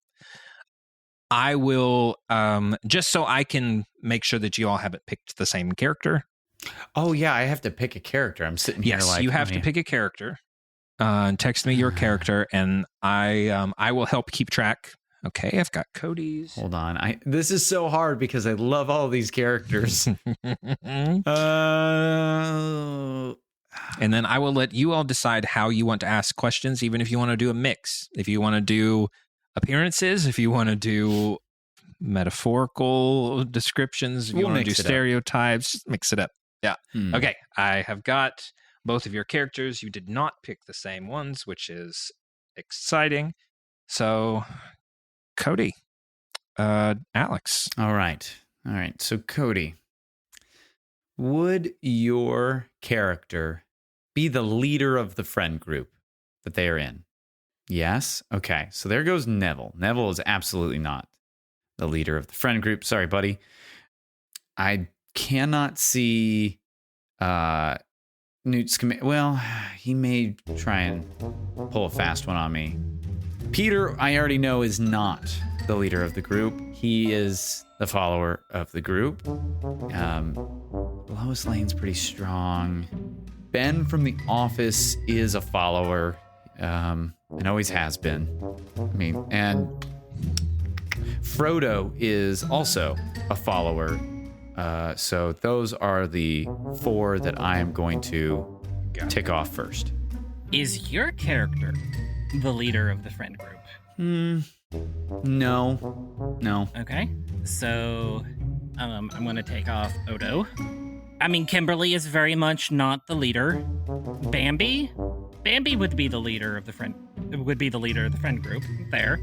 I will, just so I can make sure that you all haven't picked the same character. Oh, yeah, I have to pick a character. I'm sitting here like... Yes, you have to pick a character. Text me your character, and I will help keep track. Okay, I've got Cody's. Hold on. This is so hard because I love all these characters. And then I will let you all decide how you want to ask questions, even if you want to do a mix. If you want to do appearances, if you want to do metaphorical descriptions, if you want to do stereotypes, just mix it up. Yeah. Okay, I have got both of your characters. You did not pick the same ones, which is exciting. So... Cody, Alex. All right. So Cody, would your character be the leader of the friend group that they are in? Yes. Okay. So there goes Neville. Neville is absolutely not the leader of the friend group. Sorry, buddy. I cannot see Newt Scamander. Well, he may try and pull a fast one on me. Peter, I already know, is not the leader of the group. He is the follower of the group. Lois Lane's pretty strong. Ben from The Office is a follower, and always has been. And Frodo is also a follower. So those are the four that I am going to tick off first. Is your character the leader of the friend group? No. Okay. So, I'm going to take off Odo. I mean, Kimberly is very much not the leader. Bambi would be the leader of the friend. Would be the leader of the friend group. There.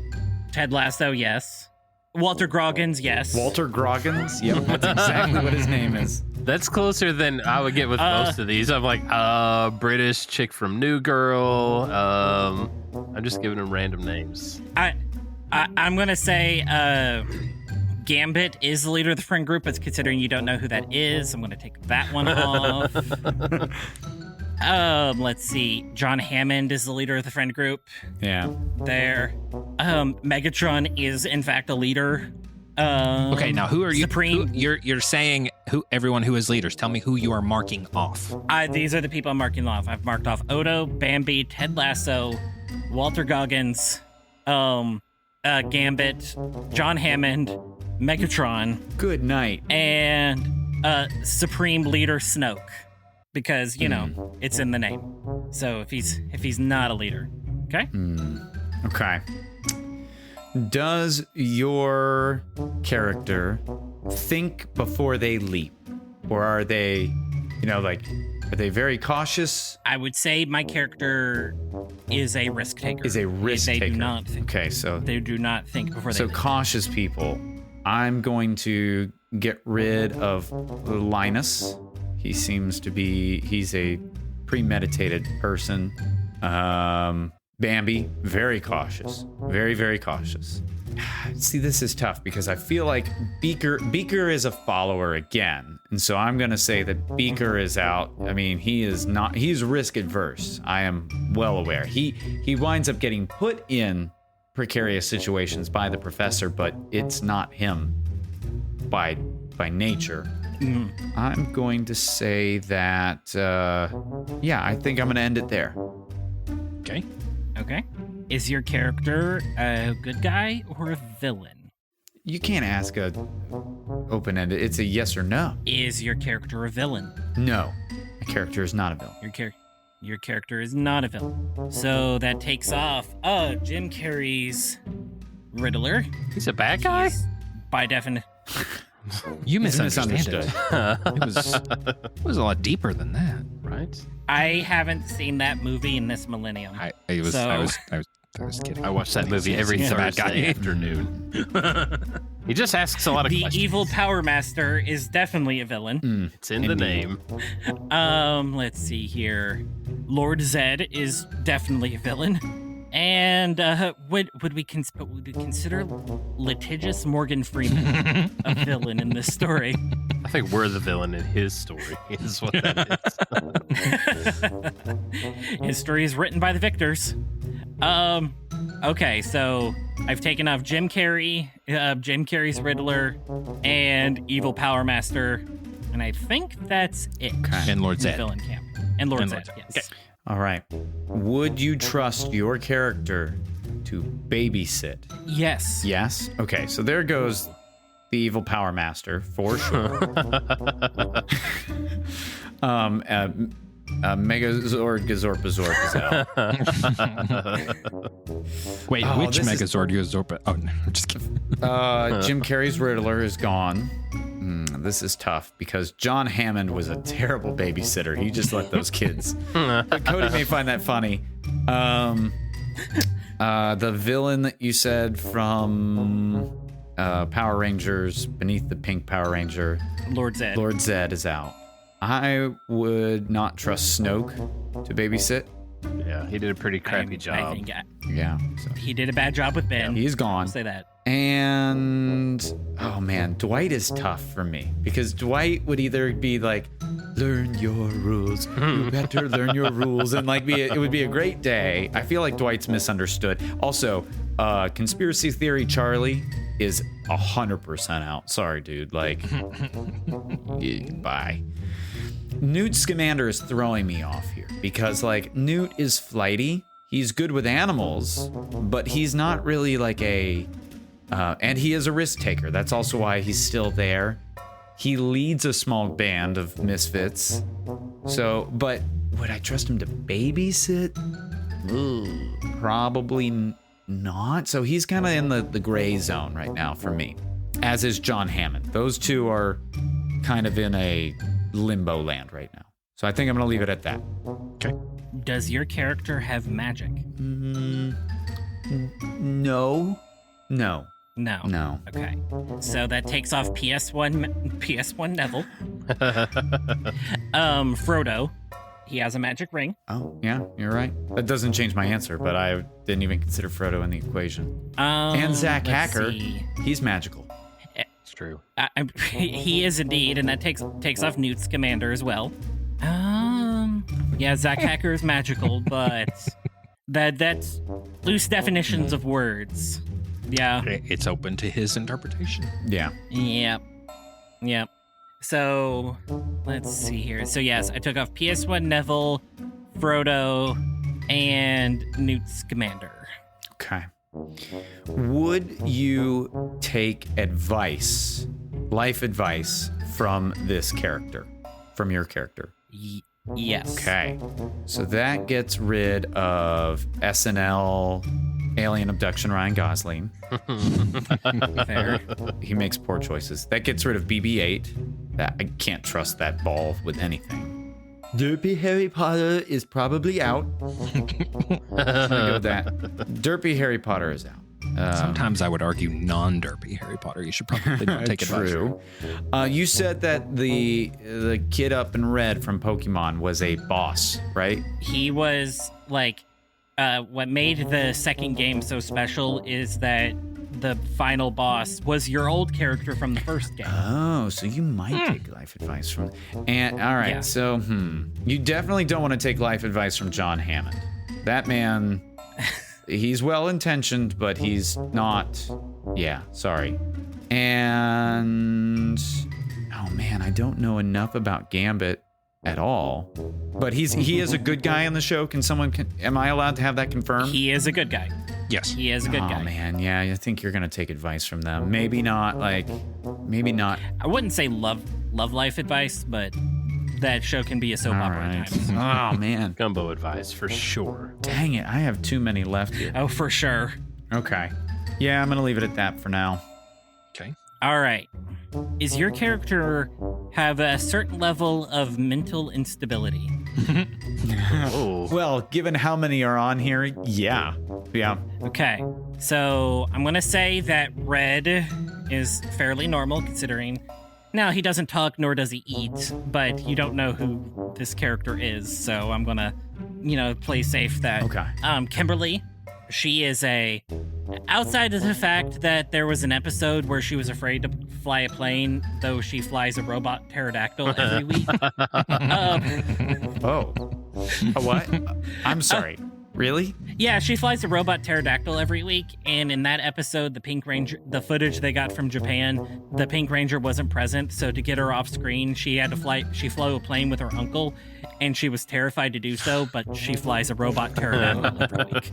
Ted Lasso, yes. Walter Groggins, yes. Walter Groggins? Yep, that's exactly what his name is. That's closer than I would get with most of these. I'm like, British chick from New Girl. I'm just giving them random names. I'm going to say Gambit is the leader of the friend group, but considering you don't know who that is, I'm going to take that one off. Let's see. John Hammond is the leader of the friend group. Yeah. There. Megatron is, in fact, a leader. Okay, now who are you? Supreme. You're saying everyone who is leaders. Tell me who you are marking off. These are the people I'm marking off. I've marked off Odo, Bambi, Ted Lasso, Walter Goggins, Gambit, John Hammond, Megatron. Good night. And Supreme Leader Snoke. Because, it's in the name. So if he's not a leader. Okay? Okay. Does your character think before they leap? Or are they, are they very cautious? I would say my character is a risk taker. They do not think. Okay, so they do not think before they So leap. cautious people. I'm going to get rid of Linus. He seems to be, he's a premeditated person. Bambi, very cautious. Very, very cautious. See, this is tough because I feel like Beaker is a follower again. And so I'm going to say that Beaker is out. I mean, he's risk adverse. I am well aware. He winds up getting put in precarious situations by the professor, but it's not him by nature. I'm going to say that, I think I'm going to end it there. Okay. Is your character a good guy or a villain? You can't ask a open-ended. It's a yes or no. Is your character a villain? No. My character is not a villain. Your character is not a villain. So that takes off Jim Carrey's Riddler. He's a bad guy? By definition. You misunderstood. It was a lot deeper than that, right? I haven't seen that movie in this millennium. I was kidding. I watch that movie every Thursday afternoon. He just asks a lot of questions. The evil Power Master is definitely a villain. It's in the name. Let's see here. Lord Zed is definitely a villain. And would we consider litigious Morgan Freeman a villain in this story? I think we're the villain in his story, is what that is. History is written by the victors. Okay, so I've taken off Jim Carrey's Riddler, and Evil Power Master, and I think that's it. Okay. And Lord Zed. Villain camp. And Lord Zed, yes. Okay. All right. Would you trust your character to babysit? Yes. Yes? Okay, so there goes the Evil Power Master, for sure. Megazord Gazorpazorp is out. Wait, which Megazord Gazorpa? Oh, no, I'm just kidding. Jim Carrey's Riddler is gone. This is tough because John Hammond was a terrible babysitter. He just let those kids. But Cody may find that funny. The villain that you said from Power Rangers, Beneath the Pink Power Ranger, Lord Zed. Lord Zed is out. I would not trust Snoke to babysit. Yeah, he did a pretty crappy job. I think So. he did a bad job with Ben. He's gone. I'll say that. And oh man, Dwight is tough for me because Dwight would either be like, learn your rules, you better learn your rules, and like it would be a great day. I feel like Dwight's misunderstood. Also, conspiracy theory Charlie is 100% out. Sorry, dude. Like, bye. Newt Scamander is throwing me off here because like Newt is flighty. He's good with animals, but he's not really like and he is a risk taker. That's also why he's still there. He leads a small band of misfits. So, but would I trust him to babysit? Ooh, probably not. So he's kind of in the gray zone right now for me, as is John Hammond. Those two are kind of in a limbo land right now. So I think I'm going to leave it at that. Okay. Does your character have magic? No. No. Okay. So that takes off PS1 Neville. Frodo. He has a magic ring. Oh, yeah, you're right. That doesn't change my answer, but I didn't even consider Frodo in the equation. And Zach Hacker. See. He's magical. It's true. He is indeed, and that takes off Newt Scamander as well. Yeah, Zach Hacker is magical, but that's loose definitions of words. Yeah. It's open to his interpretation. Yeah. Yep. So, let's see here. So, yes, I took off PS1 Neville, Frodo, and Newt Scamander. Okay. Would you take advice, life advice, from this character, from your character? Yes. Okay. So that gets rid of SNL Alien Abduction Ryan Gosling. Fair. He makes poor choices. That gets rid of BB-8. That I can't trust that ball with anything. Derpy Harry Potter is probably out. I'm gonna go with that. Derpy Harry Potter is out. Sometimes I would argue non-derpy Harry Potter. You should probably not take advice. True. You said that the kid up in red from Pokemon was a boss, right? He was like, what made the second game so special is that the final boss was your old character from the first game. Oh, so you might take life advice from. And all right, so you definitely don't want to take life advice from John Hammond. That man, he's well intentioned, but he's not. Yeah, sorry. And oh man, I don't know enough about Gambit at all. But he is a good guy in the show. Am I allowed to have that confirmed? He is a good guy. Yes. He is a good guy. Oh man, yeah, I think you're gonna take advice from them. Maybe not. Maybe not. I wouldn't say love life advice, but that show can be a soap opera at times. Oh man. Gumbo advice for sure. Dang it, I have too many left here. Oh, for sure. Okay. Yeah, I'm gonna leave it at that for now. Okay. All right. Is your character have a certain level of mental instability? Oh. Well, given how many are on here, yeah. Okay, so I'm gonna say that Red is fairly normal considering. Now, he doesn't talk nor does he eat, but you don't know who this character is, so I'm gonna, play safe that. Okay. Kimberly, she is outside of the fact that there was an episode where she was afraid to fly a plane, though she flies a robot pterodactyl every week. What? I'm sorry. Really? Yeah, she flies a robot pterodactyl every week, and in that episode, the footage they got from Japan, the Pink Ranger wasn't present, so to get her off screen, she flew a plane with her uncle, and she was terrified to do so, but she flies a robot pterodactyl every week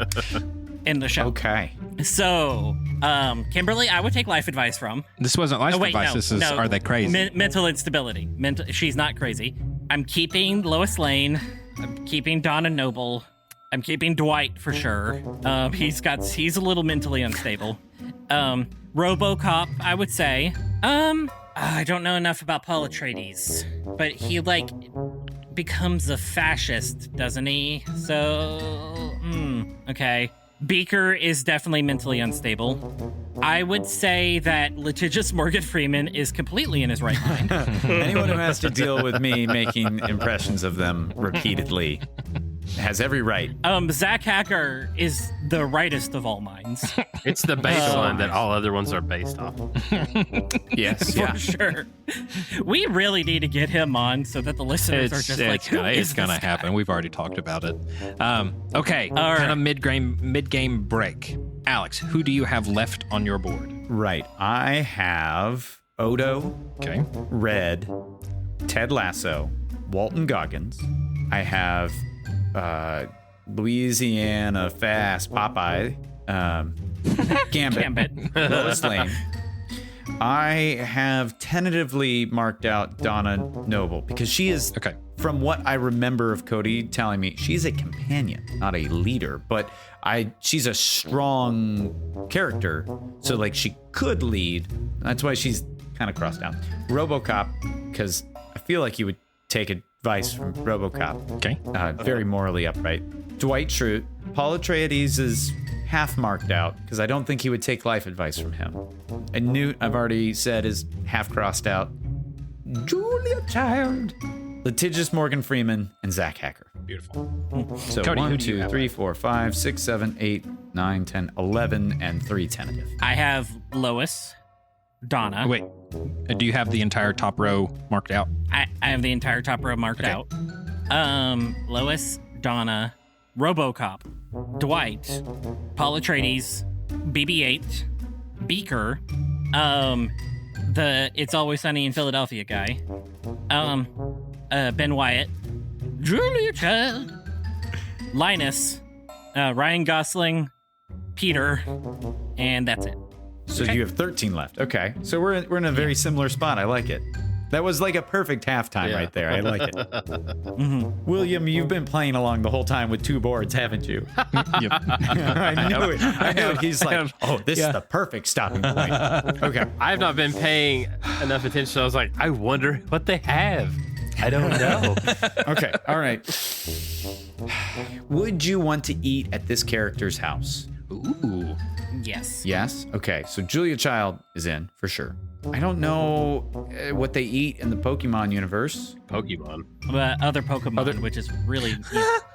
in the show. Okay. So, Kimberly, I would take life advice from. This wasn't life advice. This is, are they crazy? Mental instability. She's not crazy. I'm keeping Lois Lane. I'm keeping Donna Noble. I'm keeping Dwight for sure. He's a little mentally unstable. RoboCop, I would say. I don't know enough about Paul Atreides, but he becomes a fascist, doesn't he? So, okay. Beaker is definitely mentally unstable. I would say that litigious Morgan Freeman is completely in his right mind. Anyone who has to deal with me making impressions of them repeatedly has every right. Zach Hacker is the rightest of all minds. It's the baseline that all other ones are based off. Yes, for sure. We really need to get him on so that the listeners are just it's gonna happen. We've already talked about it. Okay, kind of mid-game break. Alex, who do you have left on your board? Right, I have Odo. Okay. Red. Ted Lasso. Walton Goggins. I have Louisiana Fast Popeye. Gambit. Lois Lane. I have tentatively marked out Donna Noble because she is, from what I remember of Cody telling me, she's a companion, not a leader, but she's a strong character, so she could lead. That's why she's kind of crossed out. RoboCop, because I feel like you would take advice from RoboCop. Okay. Very morally upright. Dwight Schrute. Paul Atreides is half marked out because I don't think he would take life advice from him. And Newt, I've already said, is half crossed out. Julia Child. Litigious Morgan Freeman and Zach Hacker. Beautiful. So Cody, 1, who do you 2, have 3, 4, 5, 6, 7, 8, 9, 10, 11, and 3 tentative. I have Lois, Donna. Wait, do you have the entire top row marked out? I have the entire top row marked out. Lois, Donna, RoboCop, Dwight, Paul Atreides, BB-8, Beaker, the It's Always Sunny in Philadelphia guy, Ben Wyatt, Julia Child, Linus, Ryan Gosling, Peter, and that's it. So you have 13 left. Okay. So we're in a very similar spot. I like it. That was like a perfect halftime right there. I like it. William, you've been playing along the whole time with 2 boards, haven't you? Yep. I knew it. I knew it. He's like, oh, this is the perfect stopping point. Okay. I have not been paying enough attention. So I was like, I wonder what they have. I don't know. Okay. All right. Would you want to eat at this character's house? Ooh. Yes. Yes? Okay. So Julia Child is in for sure. I don't know what they eat in the Pokemon universe. Pokemon. Other Pokemon, which is really,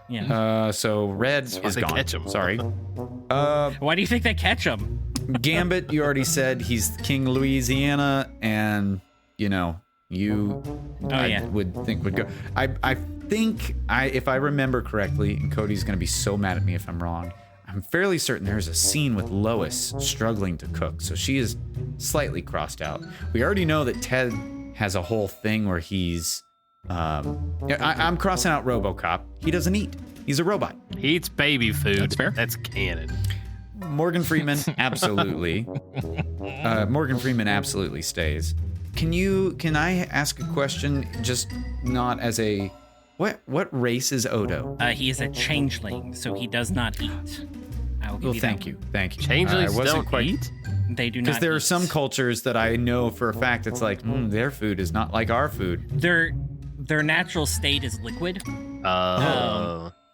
yeah. So Red is they gone. catch 'em. Sorry. Why do you think they catch them? Gambit, you already said he's King Louisiana, and you would think would go. I think if I remember correctly, and Cody's gonna be so mad at me if I'm wrong, I'm fairly certain there's a scene with Lois struggling to cook, so she is slightly crossed out. We already know that Ted has a whole thing where he's I'm crossing out RoboCop. He doesn't eat. He's a robot. He eats baby food. That's fair. That's canon. Morgan Freeman, absolutely. Morgan Freeman absolutely stays. Can I ask a question, just not as a what race is Odo? He is a changeling, so he does not eat. I will give you thank you. Changelings don't eat? They do not. Because there are eat. some cultures that I know for a fact it's like, their food is not like our food. Their natural state is liquid.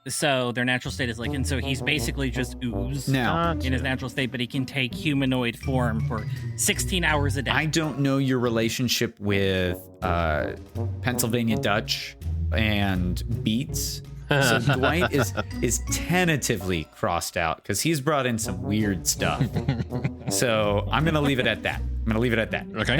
So their natural state is liquid, and so he's basically just ooze Now, in his natural state, but he can take humanoid form for 16 hours a day. I don't know your relationship with Pennsylvania Dutch and Beats. So Dwight is tentatively crossed out because he's brought in some weird stuff. So I'm gonna leave it at that. Okay.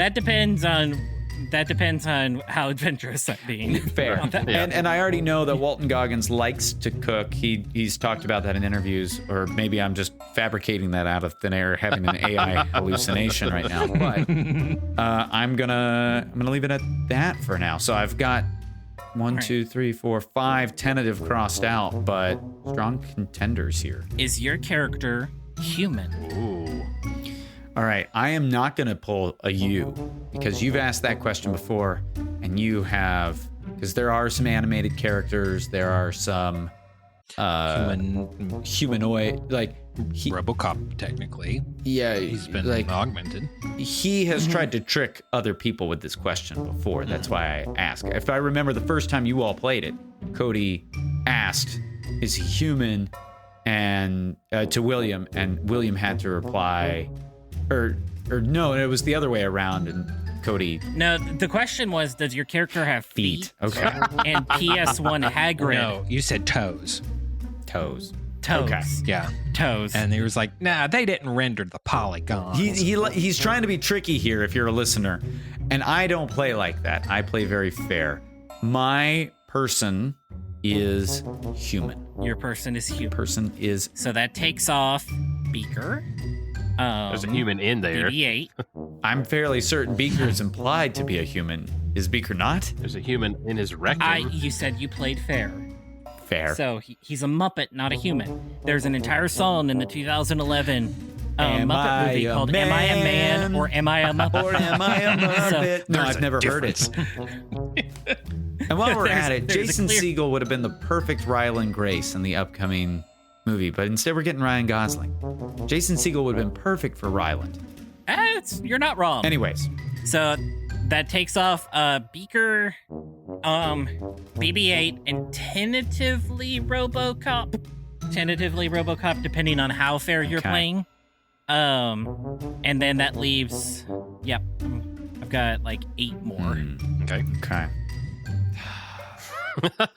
That depends on how adventurous I'm being. Fair. And I already know that Walton Goggins likes to cook. He's talked about that in interviews, or maybe I'm just fabricating that out of thin air, having an AI hallucination right now. But I'm gonna leave it at that for now. So I've got 1, 2, 3, 4, 5 tentative crossed out, but strong contenders here. Is your character human? Ooh. All right, I am not going to pull a you because you've asked that question before, and you have, because there are some animated characters, there are some humanoid, like RoboCop technically. Yeah, he's been like augmented. He has tried to trick other people with this question before. That's why I ask. If I remember the first time you all played it, Cody asked, "Is he human?" and to William, and William had to reply. Or no, it was the other way around, and Cody. No, the question was, does your character have feet? Okay. And PS1 Hagrid. No, you said toes. Toes. Okay. Yeah. Toes. And he was like, nah, they didn't render the polygons. He's trying to be tricky here if you're a listener. And I don't play like that. I play very fair. My person is human. Your person is human. Person is. So that takes off Beaker. There's a human in there. BB-8. I'm fairly certain Beaker is implied to be a human. Is Beaker not? There's a human in his rectum. You said you played fair. Fair. So he's a Muppet, not a human. There's an entire song in the 2011 Muppet movie called "Am I a Man or Am I a Muppet?" Or Am I a Muppet? No, I've never heard it. And while we're at it, Jason Segel would have been the perfect Ryland Grace in the upcoming movie, but instead we're getting Ryan Gosling. Jason Segel would have been perfect for Ryland. You're not wrong. Anyways. So that takes off Beaker, BB-8, and tentatively RoboCop. Depending on how fair you're playing. And then that leaves, I've got like 8 more. Okay.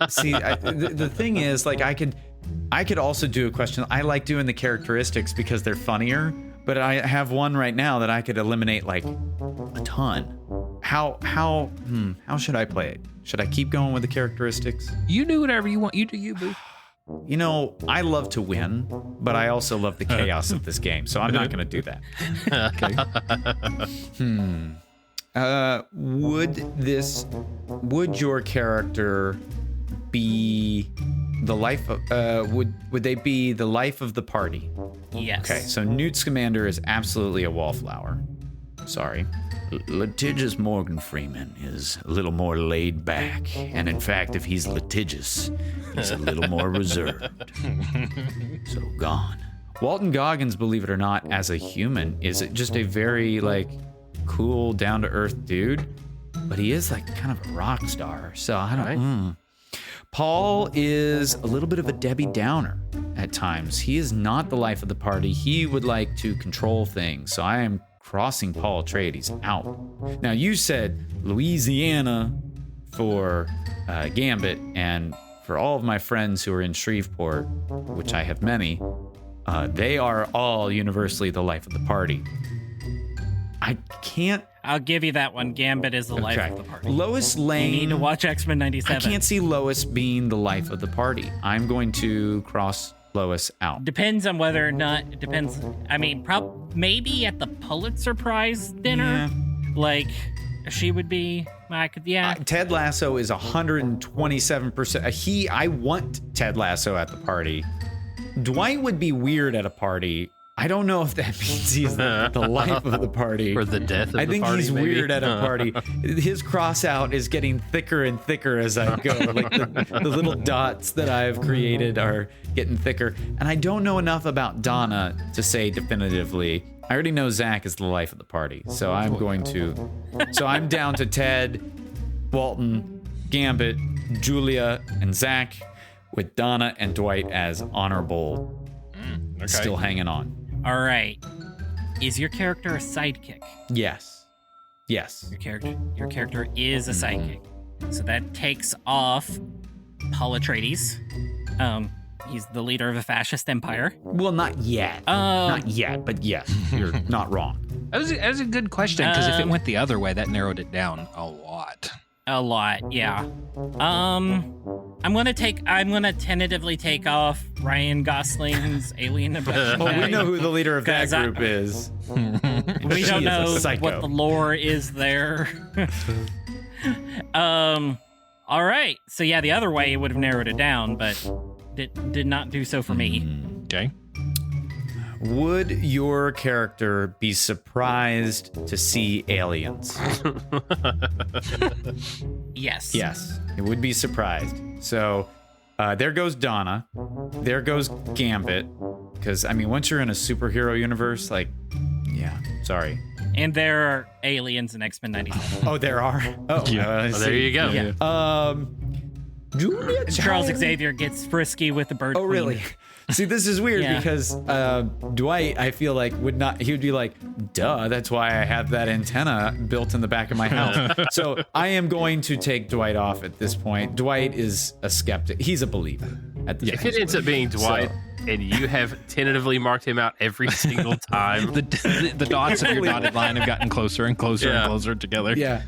See, the thing is, like, I could also do a question. I like doing the characteristics because they're funnier, but I have one right now that I could eliminate like a ton. How should I play it? Should I keep going with the characteristics? You do whatever you want. You do you, boo. You know, I love to win, but I also love the chaos of this game, so I'm not going to do that. Okay. Would your character be the life of, would they be the life of the party? Yes. Okay, so Newt Scamander is absolutely a wallflower. Sorry. Litigious Morgan Freeman is a little more laid back. And in fact, if he's litigious, he's a little more reserved. So gone. Walton Goggins, believe it or not, as a human, is just a very, cool, down-to-earth dude. But he is, kind of a rock star. So I don't... Paul is a little bit of a Debbie Downer at times. He is not the life of the party. He would like to control things. So I am crossing Paul Atreides out. Now, you said Louisiana for Gambit, and for all of my friends who are in Shreveport, which I have many, they are all universally the life of the party. I can't... I'll give you that one. Gambit is the life of the party. Lois Lane... You need to watch X-Men 97. I can't see Lois being the life of the party. I'm going to cross Lois out. Depends on whether or not... It depends... I mean, maybe at the Pulitzer Prize dinner, she would be... Ted Lasso is 127%. I want Ted Lasso at the party. Dwight would be weird at a party. I don't know if that means he's the life of the party. Or the death of the party, I think he's maybe. weird at a party. His cross out is getting thicker and thicker as I go. The little dots that I've created are getting thicker. And I don't know enough about Donna to say definitively. I already know Zach is the life of the party. So I'm going to... So I'm down to Ted, Walton, Gambit, Julia, and Zach, with Donna and Dwight as honorable, still hanging on. All right. Is your character a sidekick? Yes. Your character is a sidekick. So that takes off Paul Atreides. He's the leader of a fascist empire. Well, not yet. Not yet, but yes, you're not wrong. That was a good question, because if it went the other way, that narrowed it down a lot. A lot, yeah. I'm gonna tentatively take off Ryan Gosling's Alien Abduction. Well, we know who the leader of that group is. We don't know what the lore is there. All right. So yeah, the other way would have narrowed it down, but did not do so for me. Okay. Would your character be surprised to see aliens? Yes. Yes, it would be surprised. So there goes Donna. There goes Gambit. Because, once you're in a superhero universe, sorry. And there are aliens in X-Men 97. Oh, there are? Oh, there you go. Yeah. Julia Charles Xavier gets frisky with the bird queen. Really? See, this is weird because Dwight, I feel like, he would be like, duh, that's why I have that antenna built in the back of my house. So I am going to take Dwight off at this point. Dwight is a skeptic. He's a believer at this If it ends up being Dwight, and you have tentatively marked him out every single time, the dots of your dotted line have gotten closer and closer and closer together. Yeah.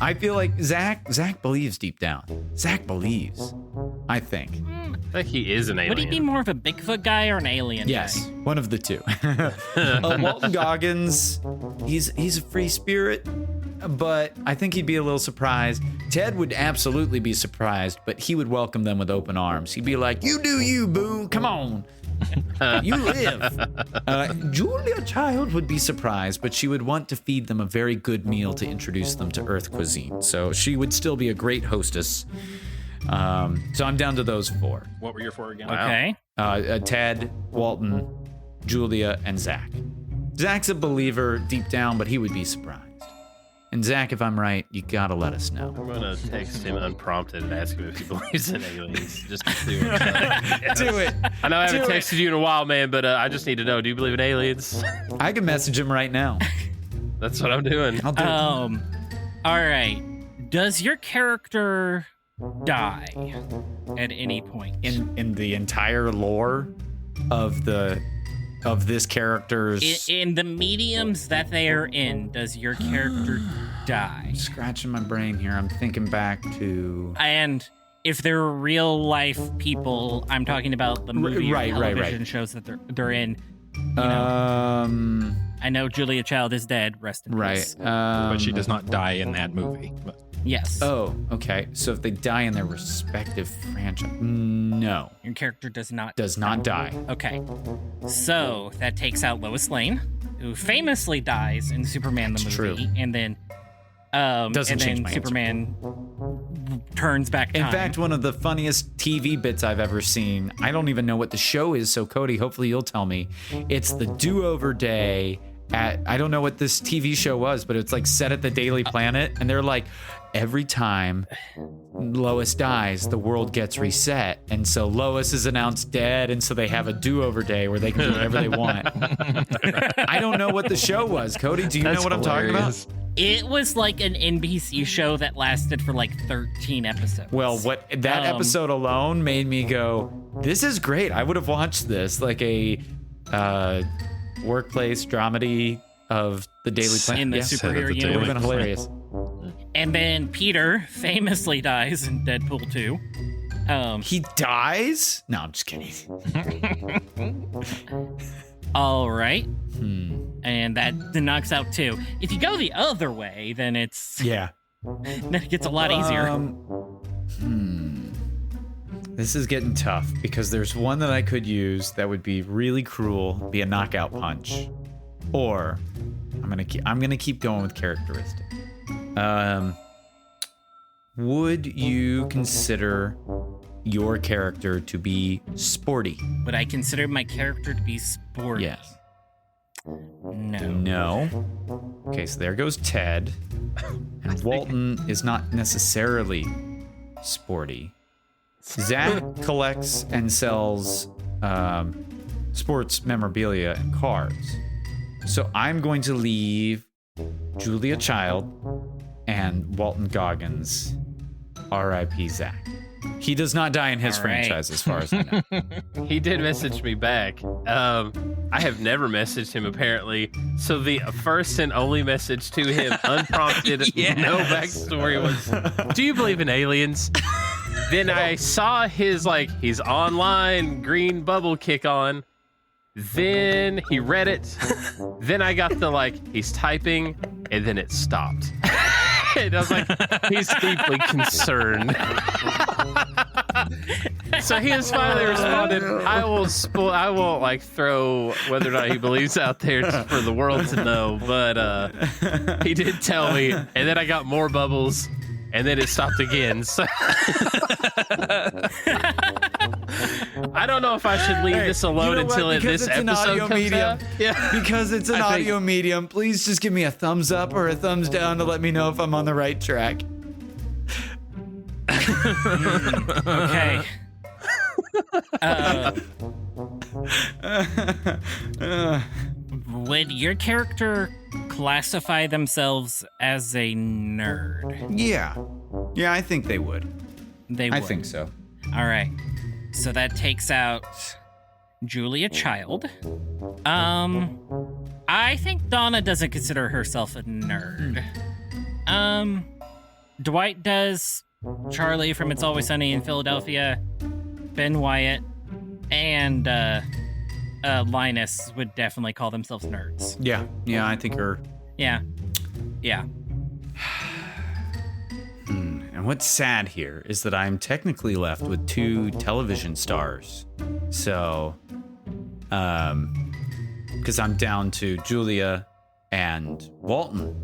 I feel like Zach believes deep down. Zach believes, I think. I think he is an alien. Would he be more of a Bigfoot guy or an alien guy? Yes, one of the two. Walton Goggins, he's a free spirit, but I think he'd be a little surprised. Ted would absolutely be surprised, but he would welcome them with open arms. He'd be like, you do you, boo, come on. You live. Julia Child would be surprised, but she would want to feed them a very good meal to introduce them to Earth cuisine. So she would still be a great hostess. So I'm down to those four. What were your four again? Okay. Ted, Walton, Julia, and Zach. Zach's a believer deep down, but he would be surprised. And Zach, if I'm right, you gotta let us know. I'm gonna text him unprompted and ask him if he believes in aliens, just to see what Do it. I know I haven't texted you in a while, man, but I just need to know, do you believe in aliens? I can message him right now. That's what I'm doing. I'll do it. All right. Does your character die at any point? In the entire lore of this character's... In the mediums that they are in, does your character die? I'm scratching my brain here. I'm thinking back to... And if they're real life people, I'm talking about the movie or television shows that they're in. You know, I know Julia Child is dead. Rest in peace. But she does not die in that movie. Yes. Oh, okay. So if they die in their respective franchise, no. Your character does not die. Okay. So that takes out Lois Lane, who famously dies in Superman the movie, true. and then Doesn't and change then my Superman turns back time. In fact, one of the funniest TV bits I've ever seen, I don't even know what the show is, so Cody, hopefully you'll tell me. It's the do-over day at, I don't know what this TV show was, but it's like set at the Daily Planet, and they're like, every time Lois dies, the world gets reset, and so Lois is announced dead, and so they have a do-over day where they can do whatever they want. I don't know what the show was. Cody, do you know what I'm talking about? It was like an NBC show that lasted for like 13 episodes. Well, what that episode alone made me go, this is great. I would have watched this, like a workplace dramedy of the Daily Planet. In the superhero universe. It would have been hilarious. And then Peter famously dies in Deadpool 2. He dies? No, I'm just kidding. All right. And that knocks out 2. If you go the other way, then it's... Yeah. Then it gets a lot easier. This is getting tough because there's one that I could use that would be really cruel, be a knockout punch. Or I'm gonna keep going with characteristic. Would you consider your character to be sporty? Would I consider my character to be sporty? Yes. No. Okay, so there goes Ted. And Walton is not necessarily sporty. Zach collects and sells sports memorabilia and cards. So I'm going to leave Julia Child and Walton Goggins, R.I.P. Zach. He does not die in his franchise, as far as I know. He did message me back. I have never messaged him, apparently. So the first and only message to him, unprompted, no backstory, was, do you believe in aliens? Then I saw his, he's online, green bubble kick on. Then he read it. Then I got the, he's typing, and then it stopped. And I was like, he's deeply concerned. So he has finally responded, I won't throw whether or not he believes out there for the world to know, but he did tell me, and then I got more bubbles, and then it stopped again. So I don't know if I should leave this alone until this episode comes out. Yeah. Because it's an audio medium, please just give me a thumbs up or a thumbs down to let me know if I'm on the right track. Okay. Would your character classify themselves as a nerd? Yeah, I think they would. They would. I think so. All right. So that takes out Julia Child. I think Donna doesn't consider herself a nerd. Dwight does. Charlie from It's Always Sunny in Philadelphia. Ben Wyatt. And Linus would definitely call themselves nerds. Yeah, I think her. Yeah. And what's sad here is that I'm technically left with 2 television stars. So, because I'm down to Julia and Walton.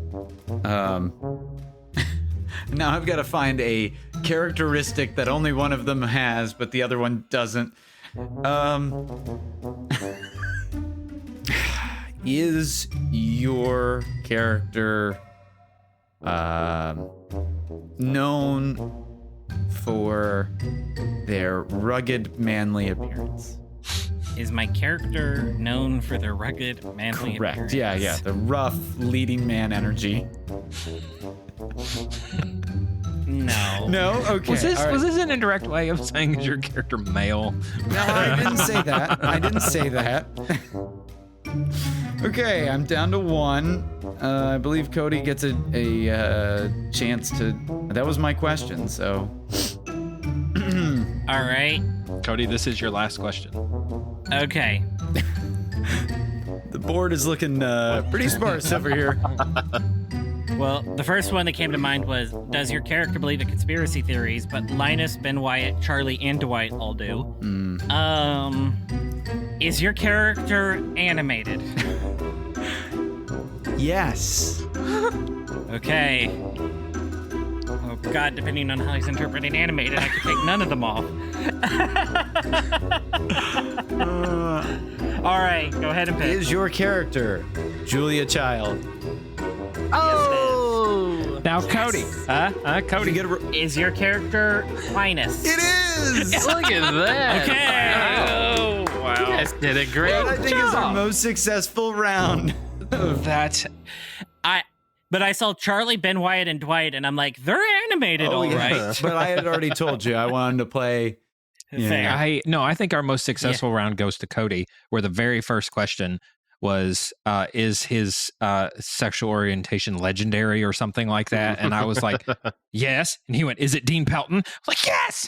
Now I've got to find a characteristic that only one of them has, but the other one doesn't. Is your character known for their rugged, manly appearance? Is my character known for their rugged, manly appearance? Correct. Yeah. The rough, leading man energy. No. No? Okay. Was this an indirect way of saying is your character male? No, I didn't say that. Okay, I'm down to 1. I believe Cody gets a chance to... That was my question, so... All right. Cody, this is your last question. Okay. The board is looking pretty sparse over here. Well, the first one that came to mind was, does your character believe in conspiracy theories? But Linus, Ben Wyatt, Charlie, and Dwight all do. Is your character animated? Yes. Okay. Oh, God, depending on how he's interpreting animated, I could take none of them off. All right, go ahead and pick. Is your character Julia Child? Oh! Now, Cody. Cody. Is your character Linus? It is! Look at that. Okay. Oh, wow. You guys did a great That, I think, job. is our most successful round. But I saw Charlie, Ben Wyatt, and Dwight, and I'm like, they're animated, all right. But I had already told you I wanted to play. Fair. I think our most successful round goes to Cody, where the very first question was, is his sexual orientation legendary or something like that? And I was like, yes. And he went, is it Dean Pelton? I was like, yes.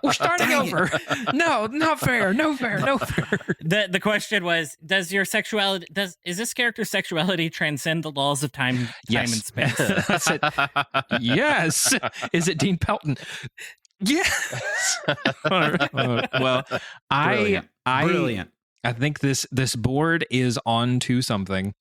We're starting over. No, not fair. No fair. The question was, is this character's sexuality transcend the laws of time and space? That's it. Yes. Is it Dean Pelton? Yes. Well, Brilliant. I think this board is on to something,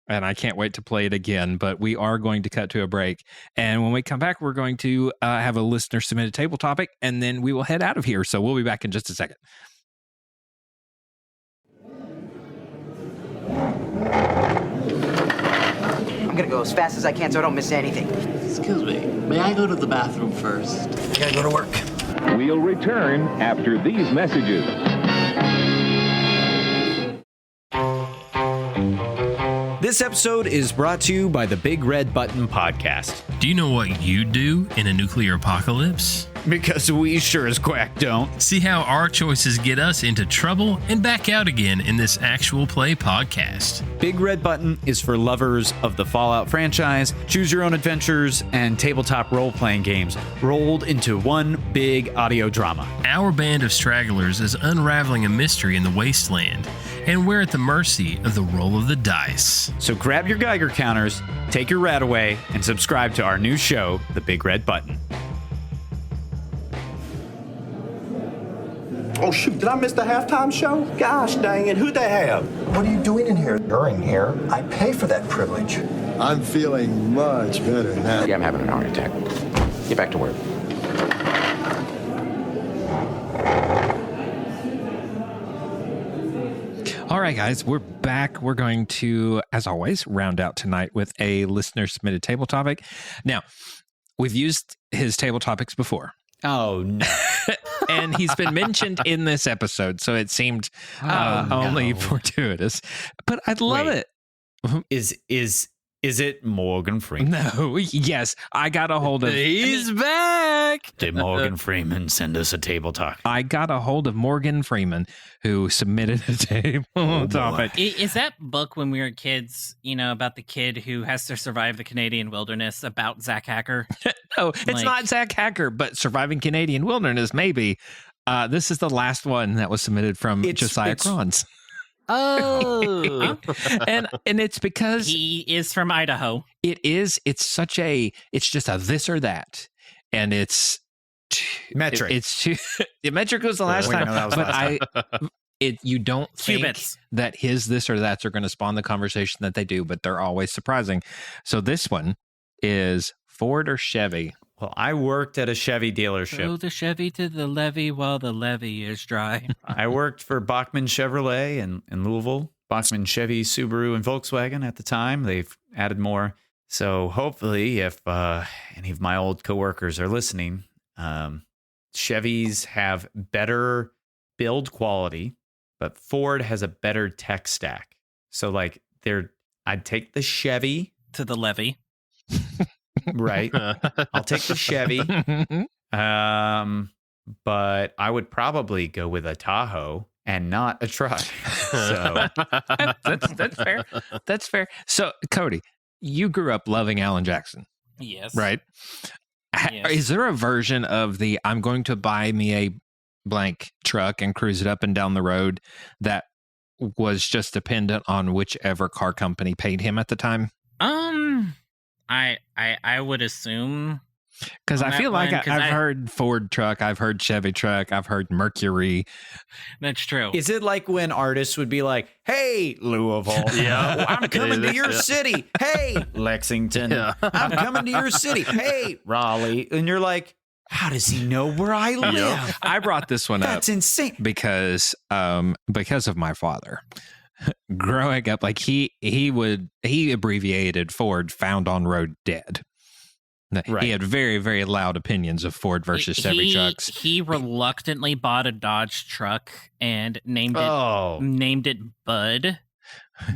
and I can't wait to play it again, but we are going to cut to a break. And when we come back, we're going to have a listener submitted table topic, and then we will head out of here. So we'll be back in just a second. I'm gonna go as fast as I can so I don't miss anything. Excuse me, may I go to the bathroom first? I gotta go to work. We'll return after these messages. This episode is brought to you by the Big Red Button Podcast. Do you know what you'd do in a nuclear apocalypse? Because we sure as quack don't. See how our choices get us into trouble and back out again in this actual play podcast. Big Red Button is for lovers of the Fallout franchise, choose your own adventures, and tabletop role-playing games rolled into one big audio drama. Our band of stragglers is unraveling a mystery in the wasteland, and we're at the mercy of the roll of the dice. So grab your Geiger counters, take your rat away, and subscribe to our new show, The Big Red Button. Oh, shoot, did I miss the halftime show? Gosh dang it, who'd they have? What are you doing in here? During here, I pay for that privilege. I'm feeling much better now. Yeah, I'm having an heart attack. Get back to work. All right, guys, we're back. We're going to, as always, round out tonight with a listener submitted table topic. Now, we've used his table topics before. Oh, no. And he's been mentioned in this episode, so it seemed only fortuitous. But I'd love it. Is it Morgan Freeman? No, yes. I got a hold of... He's back! Did Morgan Freeman send us a table talk? I got a hold of Morgan Freeman, who submitted a table topic. Is that book when we were kids, about the kid who has to survive the Canadian wilderness about Zach Hacker? No, it's not Zach Hacker, but Surviving Canadian Wilderness, maybe. This is the last one that was submitted from Josiah Crons. Oh. and it's because he is from Idaho. It's just a this or that. And it's metric. Metric was the last time. No, but you don't think Qubits. that his this or that's are going to spawn the conversation that they do, but they're always surprising. So this one is Ford or Chevy? Well, I worked at a Chevy dealership. Throw the Chevy to the levee while the levee is dry. I worked for Bachman Chevrolet in Louisville. Bachman, Chevy, Subaru, and Volkswagen at the time. They've added more. So hopefully, if any of my old coworkers are listening, Chevys have better build quality, but Ford has a better tech stack. So I'd take the Chevy to the levee. Right. I'll take the Chevy. But I would probably go with a Tahoe and not a truck. So that's fair. That's fair. So, Cody, you grew up loving Alan Jackson. Yes. Right? Yes. Is there a version of the I'm going to buy me a blank truck and cruise it up and down the road that was just dependent on whichever car company paid him at the time? I would assume, because on I that feel like one, 'cause I've heard Ford truck, I've heard Chevy truck, I've heard Mercury. That's true. Is it like when artists would be like, "Hey, Louisville, Yeah. I'm coming to your Yeah. city. Hey, Lexington, I'm coming to your city. Hey, Raleigh," and you're like, "How does he know where I live?" I brought this one up. That's insane. Because of my father. Growing up, like he abbreviated Ford found on road dead. Right. He had very, very loud opinions of Ford versus Chevy trucks. He reluctantly bought a Dodge truck and named it Bud.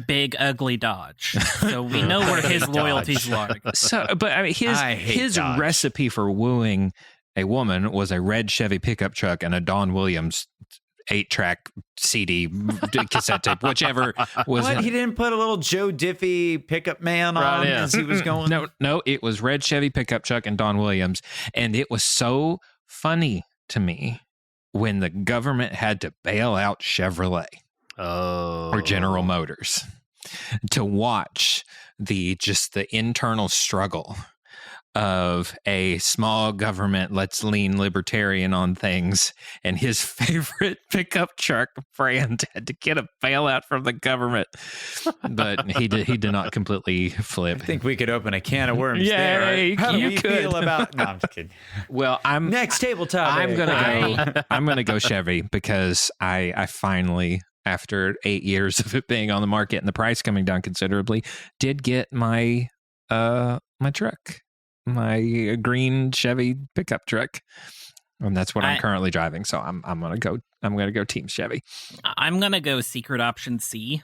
Big ugly Dodge. So we know where his loyalties lie. So, but I mean, his Dodge. recipe for wooing a woman was a red Chevy pickup truck and a Don Williams 8-track CD cassette tape, whichever was. What? He didn't put a little Joe Diffie pickup man on as he was going? No, it was red Chevy pickup truck and Don Williams. And it was so funny to me when the government had to bail out Chevrolet or General Motors to watch the internal struggle of a small government, let's lean libertarian on things, and his favorite pickup truck brand had to get a bailout from the government. But he did not completely flip. I think we could open a can of worms Yay, there. How do you we could. feel about? No, I'm just kidding. Well, next table topic. I'm gonna go Chevy because I finally, after 8 years of it being on the market and the price coming down considerably, did get my my truck. My green Chevy pickup truck, and that's what I'm currently driving. So I'm gonna go Team Chevy. I'm gonna go secret option C.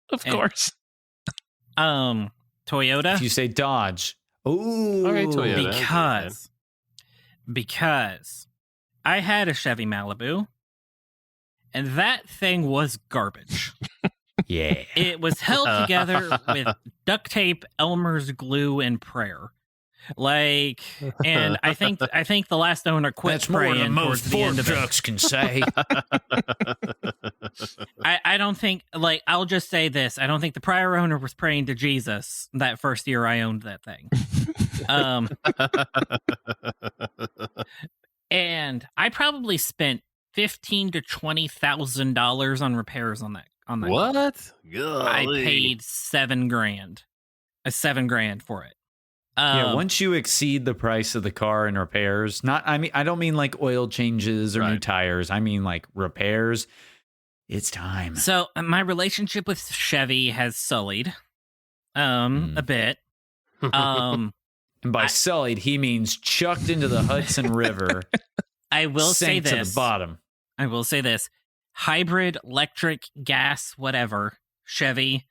Of course. Toyota. If you say Dodge, ooh, okay, Toyota. Because I had a Chevy Malibu, and that thing was garbage. Yeah, it was held together with duct tape, Elmer's glue, and prayer. And I think the last owner quit. That's more than most Ford Ford trucks can say. I don't think, I'll just say this: I don't think the prior owner was praying to Jesus that first year I owned that thing. And I probably spent $15,000 to $20,000 on repairs on that. What? I paid $7,000. $7,000 for it. Yeah, once you exceed the price of the car and repairs, I don't mean like oil changes or new tires. I mean like repairs. It's time. So my relationship with Chevy has sullied a bit. And by sullied, he means chucked into the Hudson River. I will say this. To the bottom. I will say this. Hybrid, electric, gas, whatever, Chevy,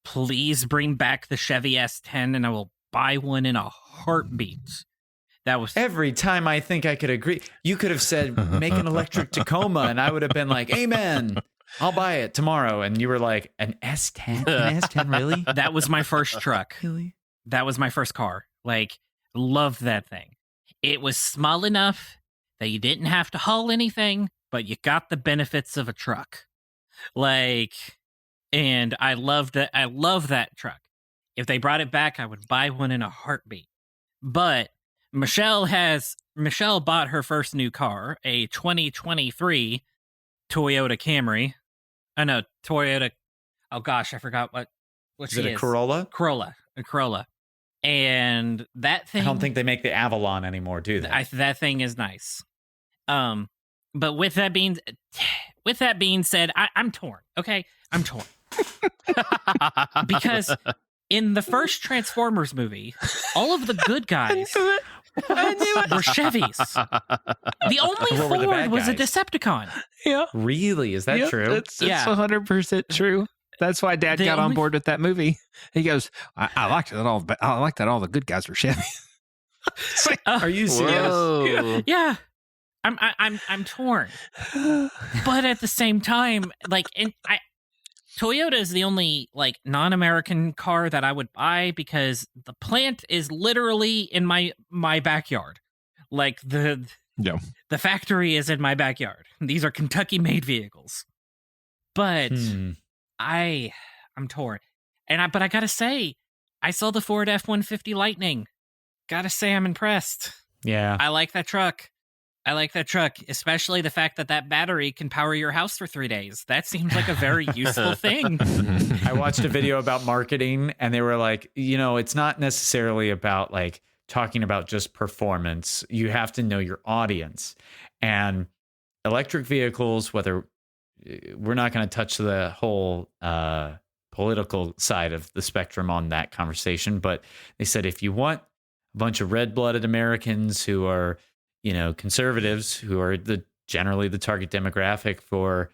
please bring back the Chevy S10 and I will buy one in a heartbeat. That was every time I think I could agree. You could have said, make an electric Tacoma, and I would have been like, amen. I'll buy it tomorrow. And you were like, an S10? An S10, really? That was my first truck. Really? That was my first car. Loved that thing. It was small enough that you didn't have to haul anything, but you got the benefits of a truck. And I love that truck. If they brought it back, I would buy one in a heartbeat. But Michelle bought her first new car, a 2023 Toyota Camry. No, Toyota. Oh gosh, I forgot what she is. Is it a Corolla? A Corolla. And that thing. I don't think they make the Avalon anymore, do they? That thing is nice. But with that being said, I'm torn. Okay, I'm torn because in the first Transformers movie, all of the good guys were Chevys. The only Ford was a Decepticon. Yeah, really? Is that true? It's 100% true. That's why Dad got on board with that movie. He goes, I liked it all, but I like that all the good guys were Chevy. Are you serious? Yeah. I'm torn, but at the same time, Toyota is the only non-American car that I would buy because the plant is literally in my backyard. The factory is in my backyard. These are Kentucky-made vehicles, but I'm torn, but I gotta say, I saw the Ford F-150 Lightning. Gotta say, I'm impressed. Yeah. I like that truck. Especially the fact that battery can power your house for 3 days. That seems like a very useful thing. I watched a video about marketing, and they were like, it's not necessarily about like talking about just performance. You have to know your audience. And electric vehicles, whether we're not going to touch the whole political side of the spectrum on that conversation, but they said if you want a bunch of red-blooded Americans who are conservatives, who are generally the target demographic for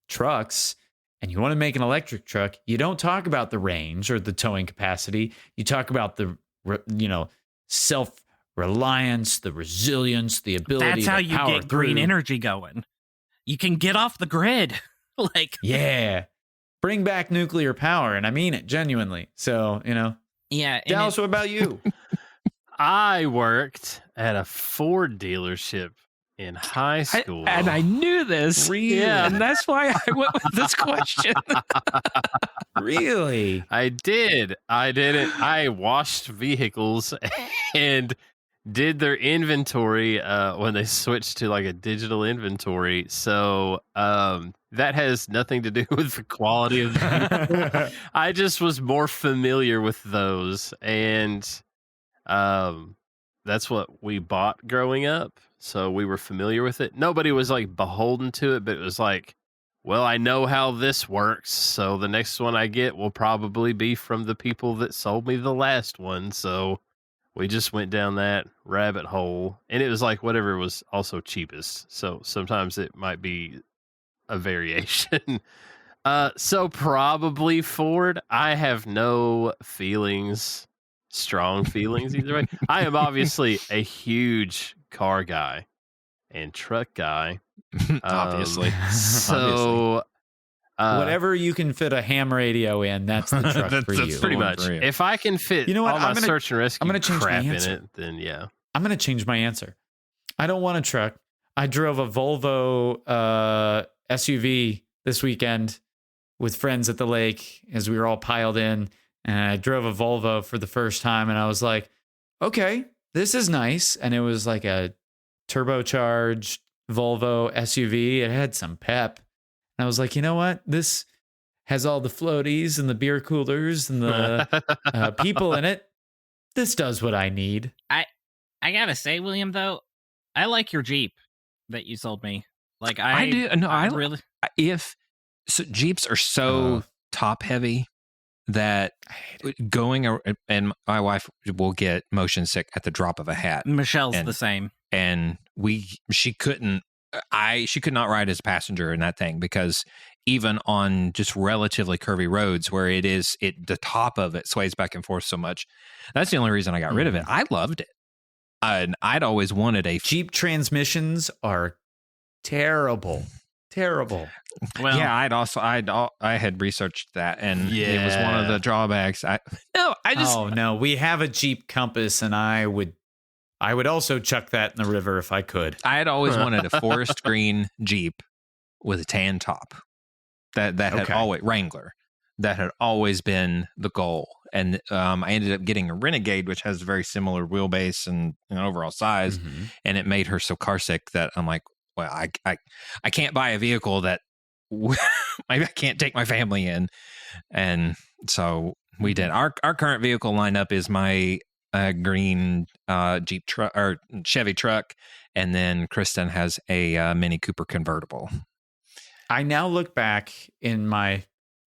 trucks, and you want to make an electric truck, you don't talk about the range or the towing capacity. You talk about the, self-reliance, the resilience, the ability. That's how to you power get green through. energy going. You can get off the grid. Yeah, bring back nuclear power, and I mean it genuinely. So yeah. Dallas, what about you? I worked at a Ford dealership in high school. And I knew this. Really? Yeah, and that's why I went with this question. Really? I did. I washed vehicles and did their inventory when they switched to like a digital inventory. So that has nothing to do with the quality of the I just was more familiar with those, and that's what we bought growing up. So we were familiar with it. Nobody was like beholden to it, but it was like, well, I know how this works. So the next one I get will probably be from the people that sold me the last one. So we just went down that rabbit hole, and it was like whatever was also cheapest. So sometimes it might be a variation. So probably Ford. I have no strong feelings either way. I am obviously a huge car guy and truck guy. Obviously. So whatever you can fit a ham radio in, that's the truck for you. Pretty much. If I can fit all my search and rescue crap in it, then yeah. I'm going to change my answer. I don't want a truck. I drove a Volvo SUV this weekend with friends at the lake as we were all piled in. And I drove a Volvo for the first time, and I was like, okay, this is nice. And it was like a turbocharged Volvo SUV. It had some pep. And I was like, you know what? This has all the floaties and the beer coolers and the people in it. This does what I need. I gotta say, William, though, I like your Jeep that you sold me. Like I do. No, I really. Jeeps are so top heavy that and my wife will get motion sick at the drop of a hat. Michelle's the same, and she could not ride as a passenger in that thing, because even on just relatively curvy roads where the top of it sways back and forth so much, that's the only reason I got rid of it. I loved it. And I'd always wanted a Jeep transmissions are terrible. Well, yeah, I had researched that, and it was one of the drawbacks. We have a Jeep Compass, and I would also chuck that in the river if I could. I had always wanted a forest green Jeep with a tan top. That had always Wrangler. That had always been the goal, and I ended up getting a Renegade, which has a very similar wheelbase and overall size, and it made her so car sick that I'm like, well, I can't buy a vehicle that maybe I can't take my family in. And so we did. Our current vehicle lineup is my green Jeep truck or Chevy truck, and then Kristen has a Mini Cooper convertible. I now look back in my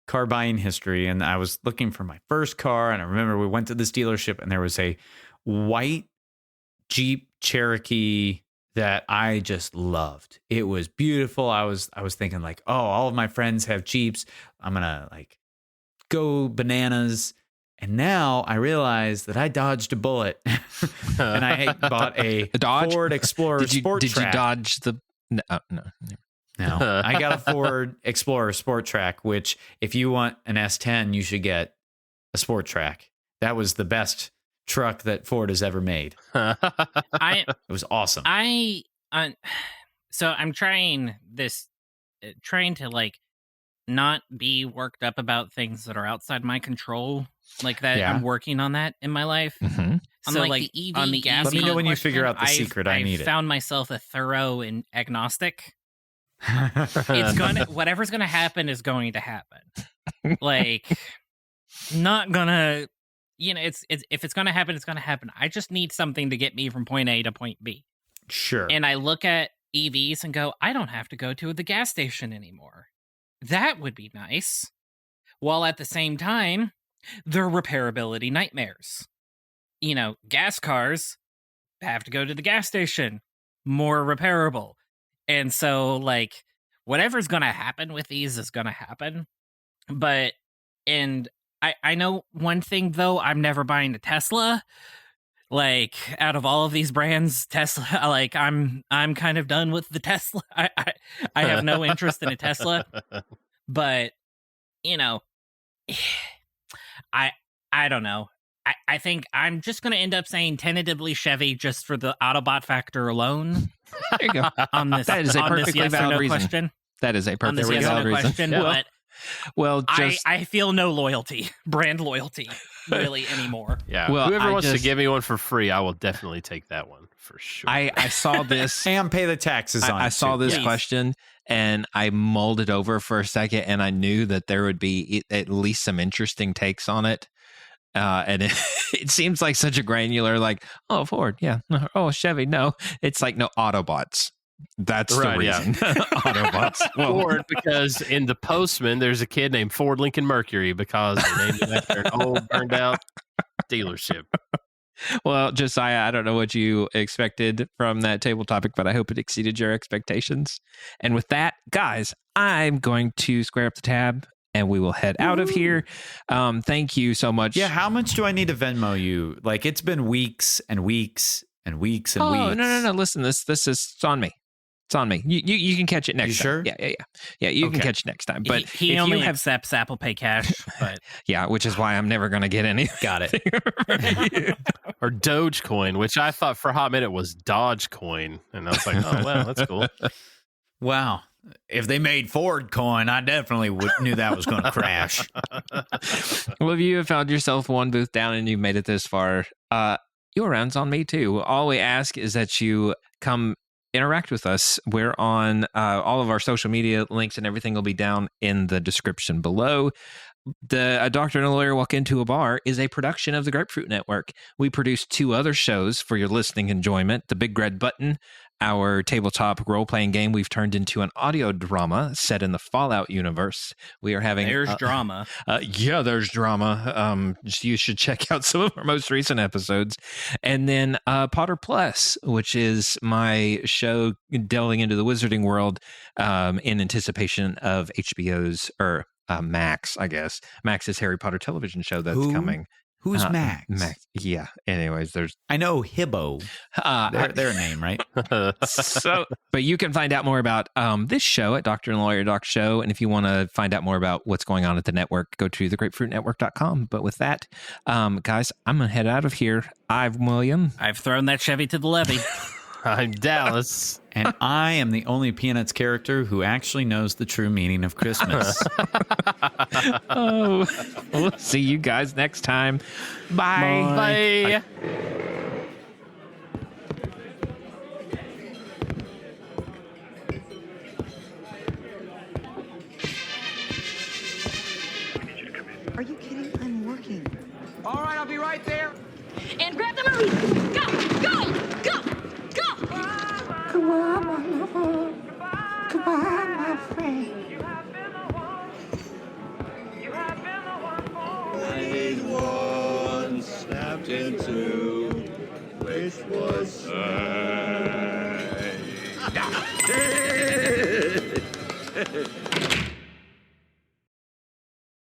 car buying history, and I was looking for my first car, and I remember we went to this dealership, and there was a white Jeep Cherokee that I just loved. It was beautiful. I was thinking like, oh, all of my friends have Jeeps. I'm gonna like go bananas. And now I realize that I dodged a bullet, and I bought a Ford Explorer Sport Track. Did you dodge the? No, I got a Ford Explorer Sport Track, which if you want an S10, you should get a Sport Track. That was the best truck that Ford has ever made. It was awesome. So I'm trying to like not be worked up about things that are outside my control. Like that, Yeah. I'm working on that in my life. Mm-hmm. So, Unlike the EV on the gas Let me know when you question, figure out the secret. I need I've it. found myself a thorough and agnostic. It's gonna whatever's gonna happen is going to happen. Like, not gonna, it's if it's gonna happen, it's gonna happen. I just need something to get me from point A to point B. Sure. And I look at EVs and go, I don't have to go to the gas station anymore. That would be nice. While at the same time, they're repairability nightmares. Gas cars have to go to the gas station, more repairable. And so, like, whatever's going to happen with these is going to happen. But, and I know one thing, though, I'm never buying a Tesla. Like, out of all of these brands, Tesla, like, I'm kind of done with the Tesla. I have no interest in a Tesla. But, I don't know. I think I'm just going to end up saying tentatively Chevy just for the Autobot factor alone. There you go. On this, That is a perfectly yes valid or no reason. question. That is a On this perfectly yes or valid no reason. question, but well, just I feel no loyalty, brand loyalty, really anymore. Yeah. Well, whoever I wants to just- give me one for free, I will definitely take that one for sure. I saw this. And pay the taxes on it. I saw too. this Yes. question and I mulled it over for a second, and I knew that there would be at least some interesting takes on it. And it seems like such a granular, like, oh, Ford, yeah, oh, Chevy, no. It's like, no, Autobots. That's Right, the yeah. reason. Autobots. Well, Ford, because in The Postman, there's a kid named Ford Lincoln Mercury because they named him after an old, burned out dealership. well, Josiah, I don't know what you expected from that table topic, but I hope it exceeded your expectations. And with that, guys, I'm going to square up the tab and we will head out of here. Thank you so much. Yeah, how much do I need to Venmo you? Like, it's been weeks and weeks and weeks and weeks. No. Listen, this is it's on me. It's on me. You can catch it next time. sure? Yeah, you can Okay. catch it next time. But he if only you have, accepts Apple Pay cash. But yeah, which is why I'm never going to get any. Got it. Or Dogecoin, which I thought for a hot minute was Dogecoin. And I was like, oh, wow, that's cool. Wow. If they made Ford coin, I definitely knew that was going to crash. Well, if you have found yourself one booth down and you've made it this far, your round's on me too. All we ask is that you come interact with us. We're on all of our social media links and everything will be down in the description below. A Doctor and a Lawyer Walk Into a Bar is a production of the Grapefruit Network. We produce 2 other shows for your listening enjoyment. The Big Red Button, our tabletop role-playing game we've turned into an audio drama set in the Fallout universe. We are having... there's drama. Yeah, there's drama. You should check out some of our most recent episodes. And then Potter Plus, which is my show delving into the wizarding world in anticipation of HBO's... Max, I guess. Max's Harry Potter television show that's coming. Who's Max? Max. Yeah. Anyways, there's... I know Hibbo. Their name, right? But you can find out more about this show at Doctor and Lawyer Doc Show. And if you want to find out more about what's going on at the network, go to thegrapefruitnetwork.com. But with that, guys, I'm going to head out of here. I'm William. I've thrown that Chevy to the levee. I'm Dallas. And I am the only Peanuts character who actually knows the true meaning of Christmas. Oh, we'll see you guys next time. Bye. Bye. Are you kidding? I'm working. All right, I'll be right there. And grab the movie. Go. Goodbye, my lover. Goodbye, my friend. Made one, snapped in two, which was say.